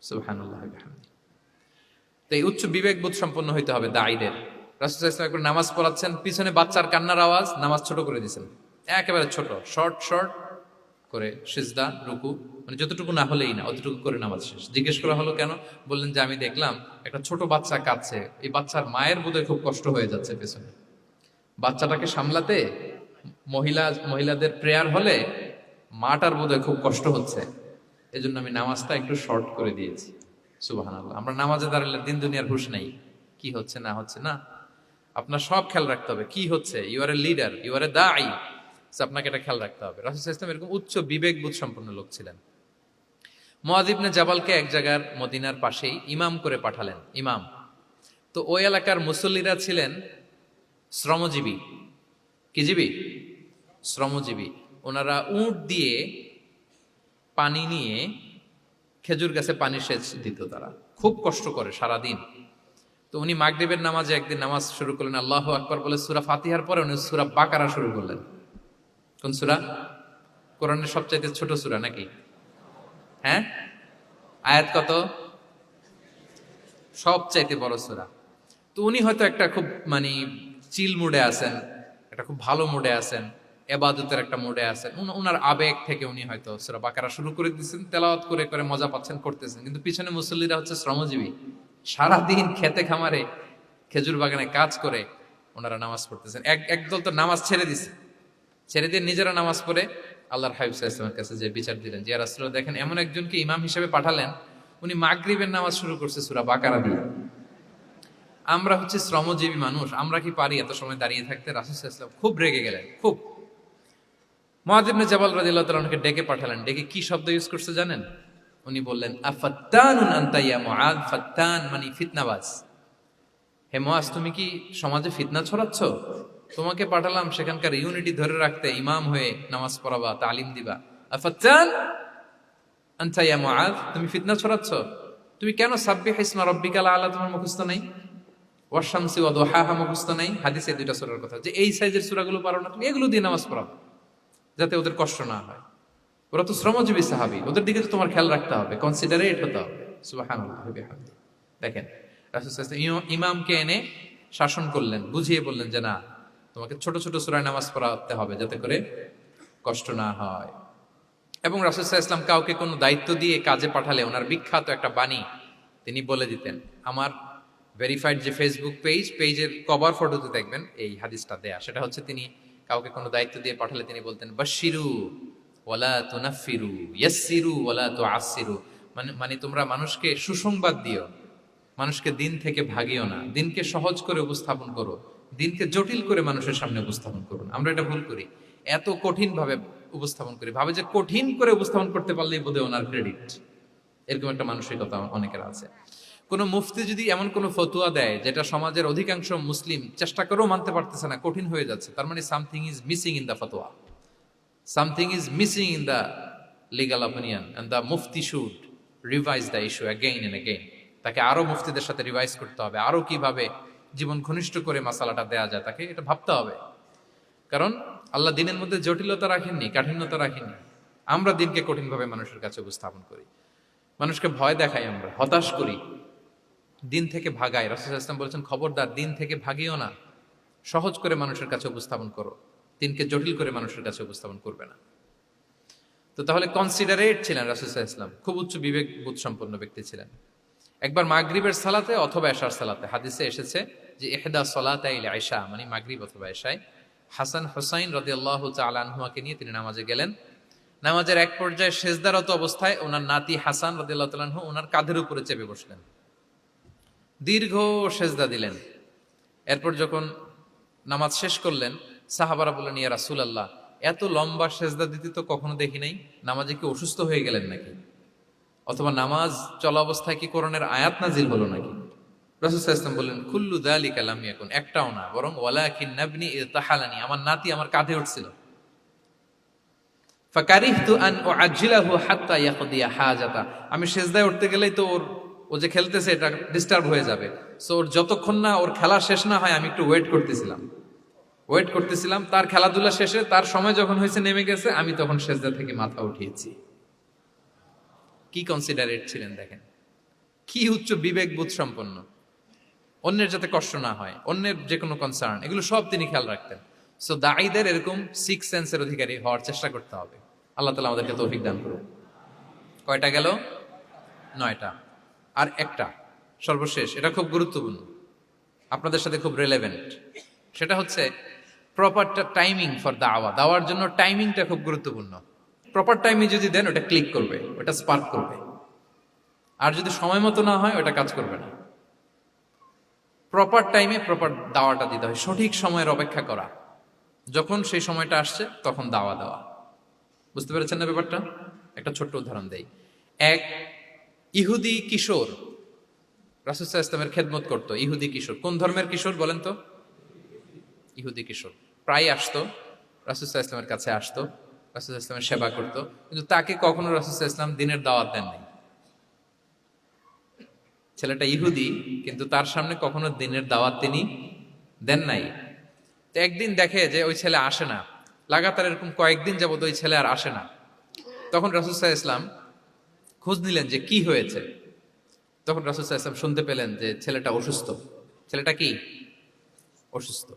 সুবহানাল্লাহ বিহামদি। তো এই উচ্চ বিবেকবোধ সম্পন্ন হইতে হবে দায়ীদের। রাসূল সাল্লাল্লাহু আলাইহি ওয়াসাল্লাম একবার নামাজ পড়াচ্ছেন, পিছনে বাচ্চার কান্নার আওয়াজ, নামাজ ছোট করে দিয়েছেন, একেবারে ছোট, শর্ট করে সিজদা, রুকু, মানে যতটুকু না হলেই না, অতটুকু করে নামাজ শেষ। জিজ্ঞেস করা হলো কেন? বললেন যে আমি দেখলাম একটা ছোট বাচ্চা কাঁদছে, এই বাচ্চার মায়ের বোধহয় খুব কষ্ট হয়ে যাচ্ছে পেছনে, বাচ্চাটাকে সামলাতে মহিলাদের প্রেয়ার হলে মাটার বোধহয় খুব কষ্ট হচ্ছে, এজন্য আমি নামাজটা একটু শর্ট করে দিয়েছি। সুবহানাল্লাহ। আমরা নামাজে দাঁড়ালে দিন দুনিয়ার হুঁশ নেই, কি হচ্ছে না হচ্ছে না, আপনার সব খেয়াল রাখতে হবে। কি হচ্ছে, you are a leader, you are a দাঈ, আপনাকে এটা খেয়াল রাখতে হবে। রাসূল সাল্লাল্লাহু আলাইহি ওয়াসাল্লাম এরকম উচ্চ বিবেকবোধ সম্পন্ন লোক ছিলেন। মুআয ইবনে জাবালকে এক জায়গার মদিনার পাশেই ইমাম করে পাঠালেন, ইমাম। তো ওই এলাকার মুসল্লিরা ছিলেন শ্রমজীবী। কি জীবী? শ্রমজীবী। ওনারা উট দিয়ে পানি নিয়ে খেজুর গাছে পানি সেচ দিত, তারা খুব কষ্ট করে সারাদিন। তো উনি মাগরিবের নামাজে একদিন নামাজ শুরু করলেন, আল্লাহু আকবার বলে সূরা ফাতিহার পরে উনি সূরা বাকারা শুরু করলেন। কোন সূরা? কোরআনের সবচাইতে ছোট সূরা নাকি? হ্যাঁ, আয়াত কত? সবচাইতে বড় সূরা। তো উনি হয়তো একটা খুব মানে চিল মুডে আছেন, একটা খুব ভালো মুডে আছেন, এবাদতের একটা মুডে আছেন, উনার আবেগ থেকে উনি হয়তো সূরা বাকারা শুরু করে দিচ্ছেন, তেলাওয়াত করে করে মজা পাচ্ছেন, করতেছেন। কিন্তু পিছনে মুসল্লিরা হচ্ছে শ্রমজীবী, সারাদিন খেতে খামারে খেজুর বাগানে কাজ করে ওনারা নামাজ পড়তেছেন। একদল তো নামাজ ছেড়ে দিছে, ছেড়ে দিয়ে নিজেরা নামাজ পড়ে আল্লাহর হাবিব সাল্লাল্লাহু আলাইহি ওয়াসাল্লামের কাছে যে বিচার দিলেন যে ইয়া রাসূলুল্লাহ, দেখেন এমন একজনকে ইমাম হিসেবে পাঠালেন, উনি মাগরিবের নামাজ শুরু করছে সূরা বাকারা দিয়ে। আমরা হচ্ছে শ্রমজীবী মানুষ, আমরা কি পারি এত সময় দাঁড়িয়ে থাকতে? রাসূল সাল্লাল্লাহু আলাইহি ওয়াসাল্লাম খুব রেগে গেলেন, খুব। মুআয ইবনে জাবাল রাদিয়াল্লাহু তাআলা ওনাকে ডেকে পাঠালেন। ডেকে কি শব্দ ইউজ করছে জানেন? উনি বললেন, আফাত্তানুন আনতা ইয়া মুআয। ফাত্তান মানে ফিতনাবাজ। হে মুআয, তুমি কি সমাজে ফিতনা ছড়াচ্ছ? তোমাকে পাঠালাম সেখানকার ইউনিটি ধরে রাখতে, ইমাম হয়ে নামাজ পড়াবা, তালিম দিবা। আফাত্তান আনতা ইয়া মুআয, তুমি ফিতনা ছড়াচ্ছ? তুমি কেন সাব্বিহ ইসমা রাব্বিকাল আলা তোমার মুখস্থ নাই? ওয়াশ-শামসি ওয়া দুহাহা মুখস্থ নাই? হাদিসে দুইটা সূরার কথা, যে এই সাইজের সূরাগুলো পারো না, তুমি এগুলো দিয়ে নামাজ পড়াও যাতে ওদের কষ্ট না হয়। ওরা তো শ্রমজীবী সাহাবী, ওদের দিকে তো তোমার খেয়াল রাখতে হবে, কনসিডারেট হতে হবে। সুবহানাল্লাহ ওয়া বিহামদিহি। দেখেন রাসূল সাল্লাল্লাহু আলাইহি ওয়াসাল্লাম ইমামকে এনে শাসন করলেন, বুঝিয়ে বললেন যে না, তোমাকে ছোট ছোট সূরায় নামাজ পড়াতে হবে যাতে করে কষ্ট না হয়। এবং রাসূল সাল্লাল্লাহু আলাইহি ওয়াসাল্লাম কাউকে কোনো দায়িত্ব দিয়ে কাজে পাঠালে ওনার বিখ্যাত একটা বাণী তিনি বলে দিতেন। আমার ভেরিফাইড যে ফেসবুক পেজের কভার ফটোতে দেখবেন এই হাদিসটা দেয়া। সেটা হচ্ছে তিনি কাউকে কোনো দায়িত্ব দিয়ে পাঠালে তিনি বলতেন, বাশশিরু ওয়ালা তুনাফফিরু, ইয়াসসিরু ওয়ালা তুআসসিরু। মানে তোমরা মানুষকে সুসংবাদ দিও, মানুষকে দিন থেকে ভাগিও না, দিনকে সহজ করে উপস্থাপন করো, দিনকে জটিল করে মানুষের সামনে উপস্থাপন করুন। আমরা এটা ভুল করি, এত কঠিন ভাবে উপস্থাপন করি, ভাবে যে কঠিন করে উপস্থাপন করতে পারলেই বোধহয় ওনার ক্রেডিট। এরকম একটা মানসিকতা অনেকের আছে। কোনো মুফতি যদি এমন কোনো ফতুয়া দেয় যেটা সমাজের অধিকাংশ মুসলিম চেষ্টা করেও মানতে পারতেছে না, কঠিন হয়ে যাচ্ছে, তার মানে something is missing in the ফতোয়া, something is missing in the legal opinion, and the মুফতি should revise the issue again and again. তাকে আরো মুফতিদের সাথে রিভাইজ করতে হবে, আরো কিভাবে জীবন ঘনিষ্ঠ করে মাসালাটা দেয়া যায়, তাকে এটা ভাবতে হবে। কারণ আল্লাহ দিনের মধ্যে জটিলতা রাখেননি, কাঠিন্যতা রাখেননি। আমরা দিনকে কঠিনভাবে মানুষের কাছে উপস্থাপন করি, মানুষকে ভয় দেখাই, আমরা হতাশ করি, দিন থেকে ভাগাই। রাসূল সাল্লাল্লাহু আলাইহি ওয়াসাল্লাম বলেছেন, খবরদার দিন থেকে ভাগিও না, সহজ করে মানুষের কাছে উপস্থাপন করো, দিনকে জটিল করে মানুষের কাছে উপস্থাপন করবে না। তো তাহলে কনসিডারেট ছিলেন রাসূল সাল্লাল্লাহু আলাইহি ওয়াসাল্লাম, খুব উচ্চ বিবেক বোধ সম্পন্ন ব্যক্তি ছিলেন। একবার মাগরিবের সালাতে অথবা এশার সালাতে হাদিসে এসেছে যে ইহদা সলাতাইল ইশা মানে মাগরিব অথবা এশায় হাসান হুসাইন রাদিয়াল্লাহু তাআলা আনহুমাকে নিয়ে তিনি নামাজে গেলেন। নামাজের এক পর্যায়ে সেজদারত অবস্থায় ওনার নাতি হাসান রাদিয়াল্লাহু তাআলা আনহু ওনার কাঁধের উপরে চেপে বসলেন, দীর্ঘ সেজদা দিলেন। এরপর যখন নামাজ শেষ করলেন, সাহাবারা বললেন, ইয়া রাসূলুল্লাহ, এত লম্বা সেজদা দিতে তো কখনো দেখি নাই, নামাজে কি অসুস্থ হয়ে গেলেন নাকি? অথবা নামাজ চলা অবস্থায় কি কোরআনের আয়াত নাজিল হলো নাকি? রাসূল সাল্লাল্লাহু আলাইহি ওয়াসাল্লাম বললেন, কুল্লু যালিকা লাম ইয়াকুন, একটাও না, বরং ওয়ালাকিন নাবনি ইরতাহালানি, আমার নাতি আমার কাঁধে উঠছিল। ফাকারিহতু আন উআজ্জিলাহু হাত্তা ইয়াকদিয়া হাজাতা, আমি সেজদায় উঠতে গেলেই তো ও যে খেলতেছে এটা ডিস্টার্ব হয়ে যাবে, সো ওর যতক্ষণ না ওর খেলা শেষ না হয় আমি একটু ওয়েট করতেছিলাম। তার খেলাধুলা শেষে তার সময় যখন হয়েছে, নেমে গেছে, আমি তখন সেজদা থেকে মাথা উঠিয়েছি। কি কনসিডারেট ছিলেন দেখেন, কি উচ্চ বিবেক বোধ সম্পন্ন। অন্যের যাতে কষ্ট না হয়, অন্যের যে কোনো কনসার্ন, এগুলো সব তিনি খেয়াল রাখতেন। সো দাঈদের এরকম সিক্স সেন্সের অধিকারী হওয়ার চেষ্টা করতে হবে। আল্লাহ তাআলা আমাদেরকে তৌফিক দান করুন। কয়টা গেল? 9টা। আর একটা সর্বশেষ, এটা খুব গুরুত্বপূর্ণ, আপনাদের সাথে খুব রিলেভেন্ট। সেটা হচ্ছে প্রপার টাইমিং ফর দাওয়া। দাওয়ার জন্য টাইমিংটা খুব গুরুত্বপূর্ণ। প্রপার টাইমে যদি দেন, ওটা ক্লিক করবে, ওটা স্পার্ক করবে। আর যদি সময় মতো না হয়, ওটা কাজ করবে না। প্রপার টাইমে প্রপার দাওয়াটা দিতে হয়, সঠিক সময়ের অপেক্ষা করা, যখন সেই সময়টা আসছে তখন দাওয়া দেওয়া। বুঝতে পেরেছেন না ব্যাপারটা? একটা ছোট্ট উদাহরণ দেই। এক ইহুদি কিশোর রাসূল সাল্লাল্লাহু আলাইহি ওয়াসাল্লামের খেদমত করত। ইহুদি কিশোর, কোন ধর্মের কিশোর বলেন তো? ইহুদি কিশোর। প্রায় আসতো রাসূল সাল্লাল্লাহু আলাইহি ওয়াসাল্লামের কাছে, আসতো রাসূল সাল্লাল্লাহু আলাইহি ওয়াসাল্লামের সেবা করত, কিন্তু তাকে কখনো রাসূল সাল্লাল্লাহু আলাইহি ওয়াসাল্লাম দিনের দাওয়াত দেন নাই। ছেলেটা ইহুদি, কিন্তু তার সামনে কখনো দিনের দাওয়াত তিনি দেন নাই। তো একদিন দেখে যে ওই ছেলে আসে না, লাগাতার এরকম কয়েকদিন যাবত ওই ছেলে আর আসে না। তখন রাসূল সাল্লাল্লাহু আলাইহি ওয়াসাল্লাম খোঁজ নিলেন যে কি হয়েছে। তখন রাসূল সাল্লাল্লাহু আলাইহি ওয়াসাল্লাম শুনতে পেলেন যে ছেলেটা অসুস্থ। ছেলেটা কি অসুস্থ?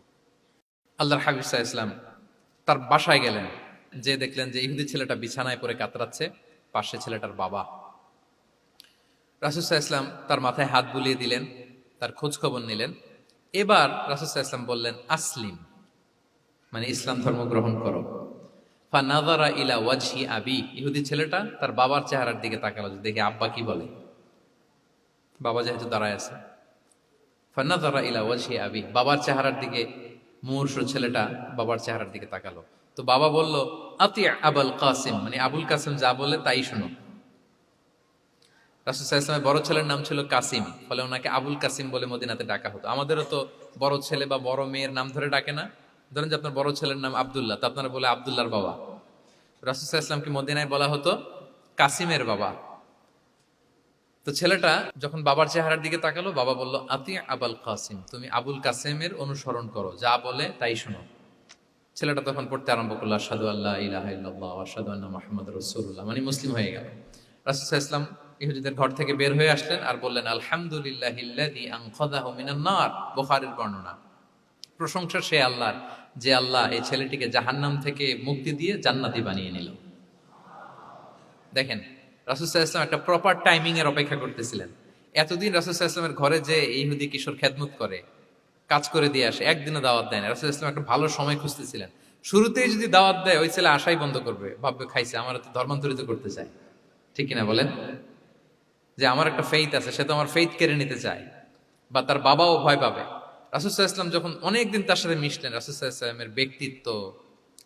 আল্লাহর হাবিব সাল্লাল্লাহু আলাইহি ওয়াসাল্লাম তার বাসায় গেলেন, যে দেখলেন যে ইহুদি ছেলেটা বিছানায় পড়ে কাতরাচ্ছে, পাশে ছেলেটার বাবা। রাসূল সাল্লাল্লাহু আলাইহি ওয়াসাল্লাম তার মাথায় হাত বুলিয়ে দিলেন, তার খোঁজ খবর নিলেন। এবার রাসূল সাল্লাল্লাহু আলাইহি ওয়াসাল্লাম বললেন, আসলিম, মানে ইসলাম ধর্ম গ্রহণ করো। ফানাযারা ইলা ওয়াজহি আবি, ইহুদি ছেলেটা তার বাবার চেহারার দিকে তাকালো যে দেখে আব্বা কি বলে। বাবা যেহেতু দাঁড়ায় আছে, ফানাযারা ইলা ওয়াজহি আবি, বাবার চেহারার দিকে মুমূর্ষ ছেলেটা বাবার চেহারার দিকে তাকালো। তো বাবা বলল, আতি আবুল কাসিম, মানে আবুল কাসিম যা বলে তাই শোনো। রাসূল সাল্লাল্লাহু আলাইহি ওয়াসাল্লামের বড় ছেলের নাম ছিল কাসিম, ফলে ওনাকে আবুল কাসিম বলে মদিনাতে ডাকা হতো। আমাদেরও তো বড় ছেলে বা বড় মেয়ের নাম ধরে ডাকে না? ধরেন যে আপনার বড় ছেলের নাম আব্দুল্লাহ, তা আপনারা বলে আব্দুল্লাহর বাবা। রাসূল সাল্লাল্লাহু আলাইহি ওয়াসাল্লামকে মদিনায় বলা হতো কাসিমের বাবা। তো ছেলেটা যখন বাবার চেহারার দিকে তাকালো, বাবা বলল, আতি আবুল কাসিম, তুমি আবুল কাসিমের অনুসরণ করো, যা বলে তাই শোনো। ছেলেটা তখন পড়তে আরম্ভ করলো, আশহাদু আল্লা ইলাহা ইল্লাল্লাহ ওয়া আশহাদু আন্না মুহাম্মাদুর রাসূলুল্লাহ, মানে মুসলিম হয়ে গেল। রাসূল সাল্লাল্লাহু আলাইহি ওয়াসাল্লাম ইহুদিদের ঘর থেকে বের হয়ে আসলেন আর বললেন, আলহামদুলিল্লাহিল্লাযী আনকাযাহু মিনান নার, বুখারীর বর্ণনা। প্রশংসা সে আল্লাহর, যে আল্লাহ এই ছেলেটিকে জাহান্নাম থেকে মুক্তি দিয়ে জান্নাতি বানিয়ে নিল। দেখেন, রাসূল সাল্লাল্লাহু আলাইহি ওয়াসাল্লাম একটা প্রপার টাইমিং এর অপেক্ষা করতেছিলেন। এতদিন রাসূল সাল্লাল্লাহু আলাইহি ওয়াসাল্লামের ঘরে যে ইহুদি কিশোর খেদমত করে, কাজ করে দিয়ে আসে, একদিনও দাওয়াত দেয় না। রাসূল সাল্লাল্লাহু আলাইহি ওয়াসাল্লাম একটা ভালো সময় খুঁজতেছিলেন। শুরুতেই যদি দাওয়াত দেয়, ওই ছেলে আশাই বন্ধ করবে, ভাববে খাইছে, আমার তো ধর্মান্তরিত করতে চায়। ঠিক কিনা বলেন? যে আমার একটা ফেইথ আছে, সে তো আমার ফেইথ কেড়ে নিতে চায়, বা তার বাবাও ভয় পাবে। রাসূল সাল্লাল্লাহু আলাইহি ওয়াসাল্লাম যখন অনেকদিন তার সাথে মিশলেন, রাসূল সাল্লাল্লাহু আলাইহি ওয়াসাল্লামের ব্যক্তিত্ব,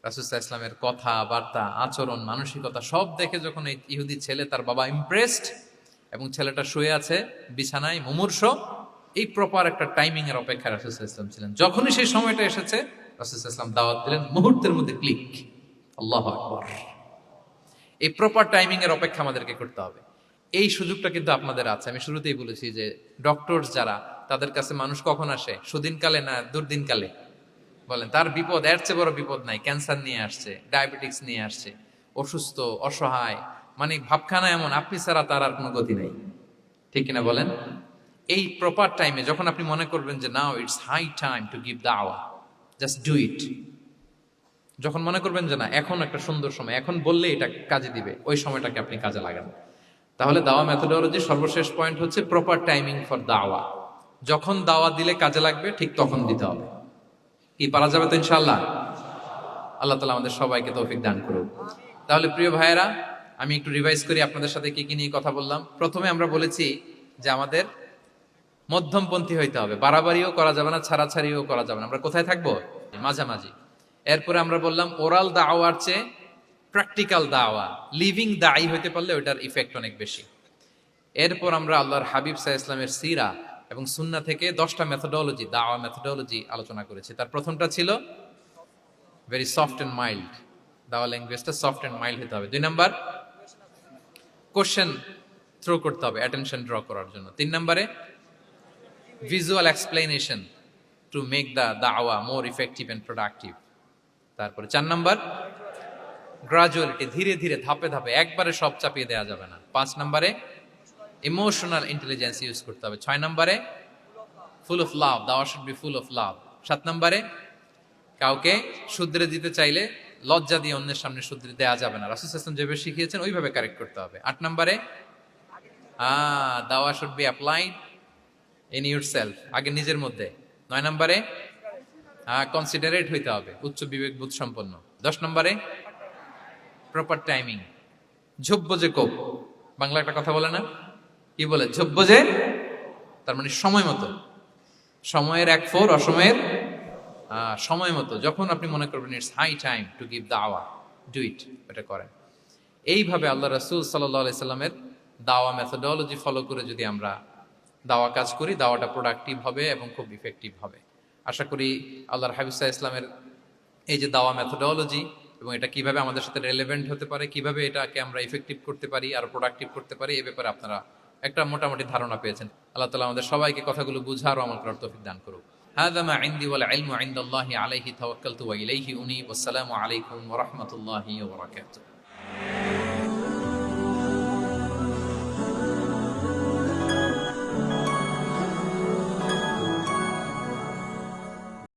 রাসূল সাল্লাল্লাহু আলাইহি ওয়াসাল্লামের কথা বার্তা, আচরণ, মানসিকতা সব দেখে যখন এই ইহুদি ছেলে, তার বাবা ইমপ্রেসড, এবং ছেলেটা শুয়ে আছে বিছানায় মুমূর্ষ, এই প্রপার একটা টাইমিং এর অপেক্ষায় রাসূল সাল্লাল্লাহু আলাইহি ওয়াসাল্লাম ছিলেন। যখনই সেই সময়টা এসেছে, রাসূল সাল্লাল্লাহু আলাইহি ওয়াসাল্লাম দাওয়াত দিলেন, মুহূর্তের মধ্যে ক্লিক। আল্লাহু আকবার। এই প্রপার টাইমিং এর অপেক্ষা আমাদেরকে করতে হবে। এই সুযোগটা কিন্তু আপনাদের আছে। আমি শুরুতেই বলেছি যে ডক্টর যারা, তাদের কাছে মানুষ কখন আসে? সুদিনকালে না দুর্দিনকালে? বলেন, তার বিপদ এর চেয়ে বড় বিপদ নাই। ক্যান্সার নিয়ে আসছে, ডায়াবেটিক্স নিয়ে আসছে, অসুস্থ, অসহায়, মানে ভাবখানা এমন, আপনি ছাড়া তার আর কোনো গতি নেই। ঠিক কিনা বলেন? এই প্রপার টাইমে যখন আপনি মনে করবেন যে now it's high time to give দাওয়া, জাস্ট ডু ইট। যখন মনে করবেন যে না, এখন একটা সুন্দর সময়, এখন বললে এটা কাজে দিবে, ওই সময়টাকে আপনি কাজে লাগান। তাহলে দাওয়া মেথোডোলজি সর্বশেষ পয়েন্ট হচ্ছে প্রপার টাইমিং ফর দাওয়া। যখন দাওয়া দিলে কাজে লাগবে, ঠিক তখন দিতে হবে। কি পারা যাবে তো ইনশাআল্লাহ? আল্লাহ তাআলা আমাদের সবাইকে তৌফিক দান করুন। তাহলে প্রিয় ভাইয়েরা, আমি একটু রিভাইজ করি আপনাদের সাথে কি কি নিয়ে কথা বললাম। প্রথমে আমরা বলেছি যে আমাদের মধ্যমপন্থী হইতে হবে, বাড়াবাড়িও করা যাবে না, ছাড়াছাড়িও করা যাবে না। আমরা কোথায় থাকবো? মাঝামাঝি। এরপরে আমরা বললাম ওরাল দাওয়ার চেয়ে প্র্যাকটিক্যাল দাওয়া, লিভিং দায়ী হইতে পারলে ওইটার ইফেক্ট অনেক বেশি। এরপর আমরা আল্লাহর হাবিব সাল্লাল্লাহু আলাইহি ওয়াসাল্লামের সিরা এবং সুন্নাহ থেকে 10টা মেথোডোলজি, দাওয়া মেথোডোলজি আলোচনা করেছি। তার প্রথমটা ছিল ভেরি সফট এন্ড মাইল্ড, দাওয়া ল্যাঙ্গুয়েজটা সফট এন্ড মাইল্ড হতে হবে। 2 নাম্বার, কোশ্চেন থ্রো করতে হবে অ্যাটেনশন ড্র করার জন্য। 3 নম্বরে, visual explanation to make the দাওয়া মোর ইফেক্টিভ এন্ড প্রোডাক্টিভ। তারপরে 4 নাম্বার, গ্রাজুয়ালিটি, ধীরে ধীরে, ধাপে ধাপে, একবারে সব চাপিয়ে দেওয়া যাবে না। 5 নম্বরে, ইমোশনাল ইন্টেলিজেন্স ইউজ করতে হবে। 6 নম্বরে, ফুল অফ লাভ, দাওয়া should be full of love. 7 নম্বরে, কাউকে শুধরে দিতে চাইলে লজ্জা দিয়ে অন্যের সামনে শুধরে দেওয়া যাবে না, রাসূল সাল্লাল্লাহু আলাইহি ওয়াসাল্লাম যেভাবে শিখিয়েছেন ওইভাবে কারেক্ট করতে হবে। 8 নম্বরে, দাওয়া should be applied in yourself, আগে নিজের মধ্যে। 9 নম্বরে, কনসিডারেট হইতে হবে, উচ্চ বিবেক বোধ সম্পন্ন। 10 নম্বরে, প্রপার টাইমিং, ঝোপ্প যে কোপ, বাংলা একটা কথা বলে না, কি বলে? ঝোপ্প যে, তার মানে সময় মতো, সময়ের 1/4, অসময়ের সময় মতো। যখন আপনি মনে করবেন it's high time to give দাওয়া, ডু ইট, এটা করেন। এইভাবে আল্লাহ রাসূল সাল্লাল্লাহু আলাইহি সাল্লামের দাওয়া মেথোডোলজি ফলো করে যদি আমরা দাওয়া কাজ করি, দাওয়াটা প্রোডাক্টিভ হবে এবং খুব ইফেক্টিভ হবে। আশা করি আল্লাহর হাবিব সাল্লাল্লাহু আলাইহি ইসলামের এই যে দাওয়া মেথোডোলজি, এবং এটা কিভাবে আমাদের সাথে রেলেভেন্ট হতে পারে, কিভাবে এটাকে আমরা ইফেক্টিভ করতে পারি আর প্রোডাক্টিভ করতে পারি, এ ব্যাপারে আপনারা একটা মোটামুটি ধারণা পেয়েছেন। আল্লাহ তাআলা আমাদের সবাইকে কথাগুলো বুঝার ও আমল করার তৌফিক দান করুক। হাযা মা ইনদি ওয়াল ইলমু ইনদাল্লাহি আলাইহি তাওয়াক্কালতু ওয়া ইলাইহি উনীব। আসসালামু আলাইকুম ওয়া রাহমাতুল্লাহি ওয়া বারাকাতুহু।